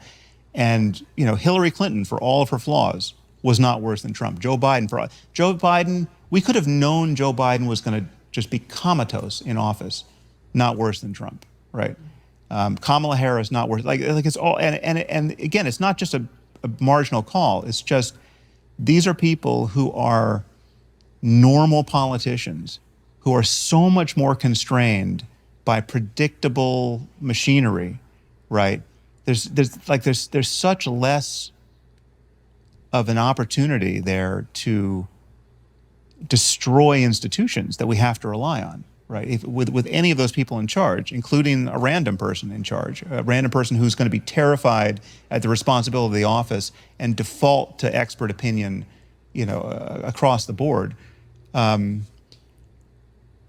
And Hillary Clinton, for all of her flaws, was not worse than Trump. Joe Biden, we could have known Joe Biden was going to just be comatose in office, not worse than Trump, right? Kamala Harris, not worse. Like it's all, and again, it's not just a marginal call. It's just these are people who are normal politicians who are so much more constrained by predictable machinery, right? There's such less of an opportunity there to destroy institutions that we have to rely on, right? If, with any of those people in charge, including a random person in charge, a random person who's going to be terrified at the responsibility of the office and default to expert opinion, across the board.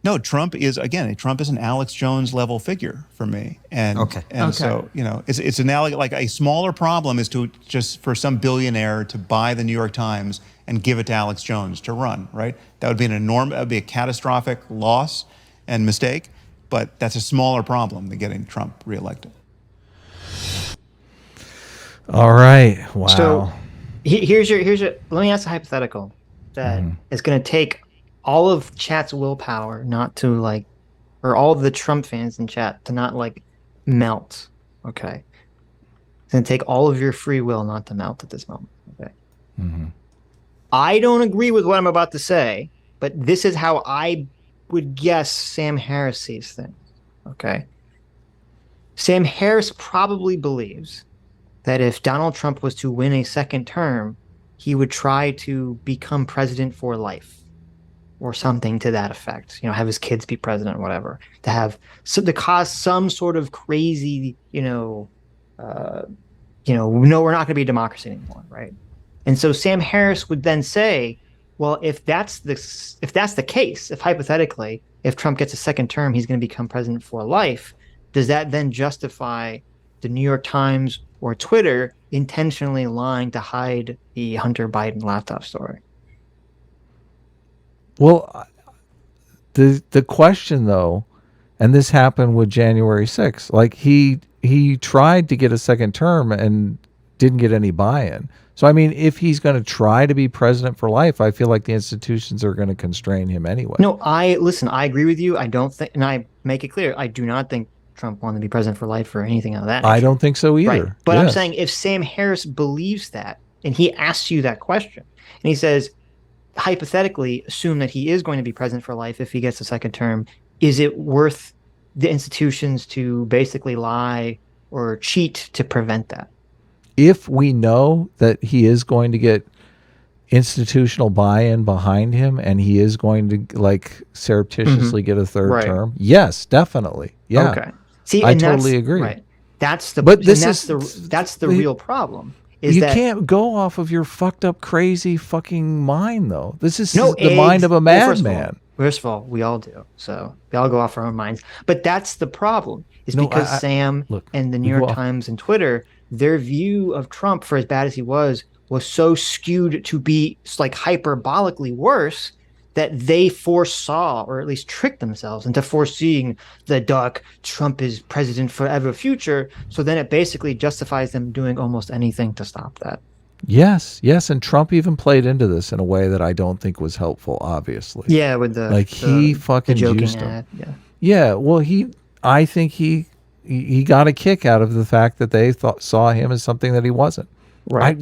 No, Trump is an Alex Jones level figure for me, so it's analogous. Like a smaller problem is to just for some billionaire to buy the New York Times and give it to Alex Jones to run, right? That would be that would be a catastrophic loss and mistake, but that's a smaller problem than getting Trump reelected. All right, wow. So here's your. Let me ask a hypothetical that is going to take all of chat's willpower not to or all of the Trump fans in chat to not melt. Okay. It's going to take all of your free will not to melt at this moment. Okay. Mm-hmm. I don't agree with what I'm about to say, but this is how I would guess Sam Harris sees things. Okay. Sam Harris probably believes that if Donald Trump was to win a second term, he would try to become president for life. Or something to that effect, have his kids be president or whatever, to cause some sort of crazy, no, we're not going to be a democracy anymore, right? And so Sam Harris would then say, well, if that's the case, if hypothetically, if Trump gets a second term, he's going to become president for life, does that then justify the New York Times or Twitter intentionally lying to hide the Hunter Biden laptop story? Well, the question though, and this happened with January 6th, he tried to get a second term and didn't get any buy-in. So I mean, if he's going to try to be president for life, I feel like the institutions are going to constrain him anyway. No, I agree with you. I don't think, and I make it clear, I do not think Trump wanted to be president for life or anything of that nature. I don't think so either. Right. But I'm saying if Sam Harris believes that, and he asks you that question, and he says, hypothetically, assume that he is going to be president for life if he gets a second term, is it worth the institutions to basically lie or cheat to prevent that? If we know that he is going to get institutional buy-in behind him and he is going to surreptitiously get a third term, yes, definitely. Yeah. Okay. See, I totally agree. Right. That's the real problem. You can't go off of your fucked up, crazy fucking mind, though. This is the mind of a madman. First of all, we all do. So we all go off our own minds. But that's the problem, because Sam and the New York Times and Twitter, their view of Trump, for as bad as he was so skewed to be hyperbolically worse that they foresaw, or at least tricked themselves into foreseeing the dark Trump is president forever future. So then it basically justifies them doing almost anything to stop that. Yes. And Trump even played into this in a way that I don't think was helpful, obviously. Yeah, with he fucking juiced him. Yeah, well, I think he got a kick out of the fact that they saw him as something that he wasn't. Right.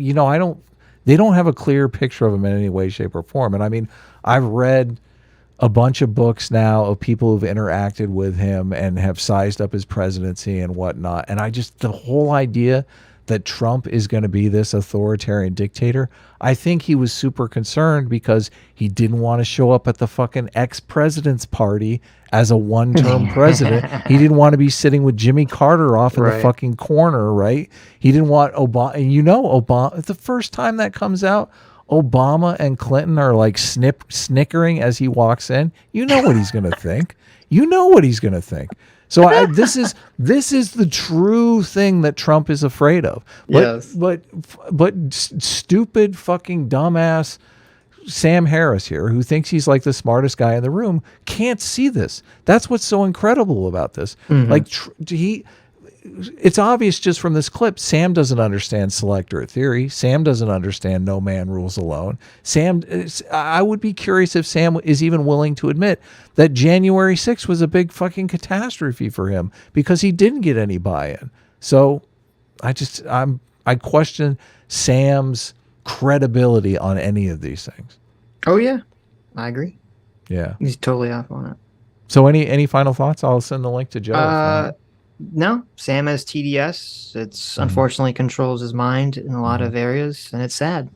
They don't have a clear picture of him in any way, shape, or form. And I mean, I've read a bunch of books now of people who've interacted with him and have sized up his presidency and whatnot. And the whole idea that Trump is going to be this authoritarian dictator, I think he was super concerned because he didn't want to show up at the fucking ex-president's party as a one-term president. He didn't want to be sitting with Jimmy Carter off in the fucking corner, right? He didn't want Obama. And Obama, the first time that comes out, Obama and Clinton are snickering as he walks in. You know what he's going to think. So this is the true thing that Trump is afraid of. But stupid fucking dumbass Sam Harris here, who thinks he's the smartest guy in the room, can't see this. That's what's so incredible about this. It's obvious just from this clip, Sam doesn't understand selector theory. Sam doesn't understand no man rules alone. I would be curious if Sam is even willing to admit that January 6th was a big fucking catastrophe for him because he didn't get any buy-in. So I question Sam's credibility on any of these things. Oh yeah, I agree. Yeah, he's totally off on it. So any final thoughts? I'll send the link to Joe. No, Sam has TDS. It's unfortunately controls his mind in a lot of areas, and it's sad.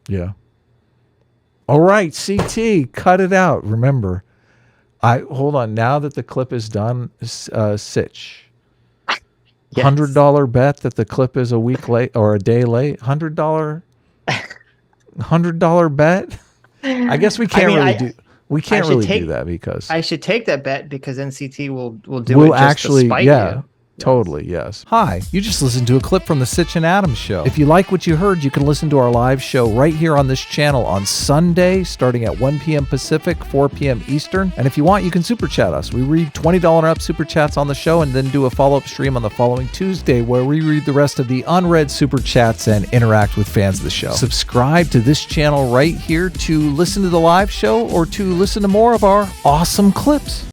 Yeah. All right, CT, cut it out. Remember, hold on. Now that the clip is done, Sitch. Yes. $100 bet that the clip is a week late or a day late. $100 bet. I guess we can't We can't really do that because I should take that bet because NCT will do we'll it just actually, to spite yeah. you. Totally, yes. Hi, you just listened to a clip from the Sitch and Adams show. If you like what you heard, you can listen to our live show right here on this channel on Sunday, starting at 1 p.m. Pacific, 4 p.m. Eastern. And if you want, you can super chat us. We read $20 and up super chats on the show and then do a follow-up stream on the following Tuesday where we read the rest of the unread super chats and interact with fans of the show. Subscribe to this channel right here to listen to the live show or to listen to more of our awesome clips.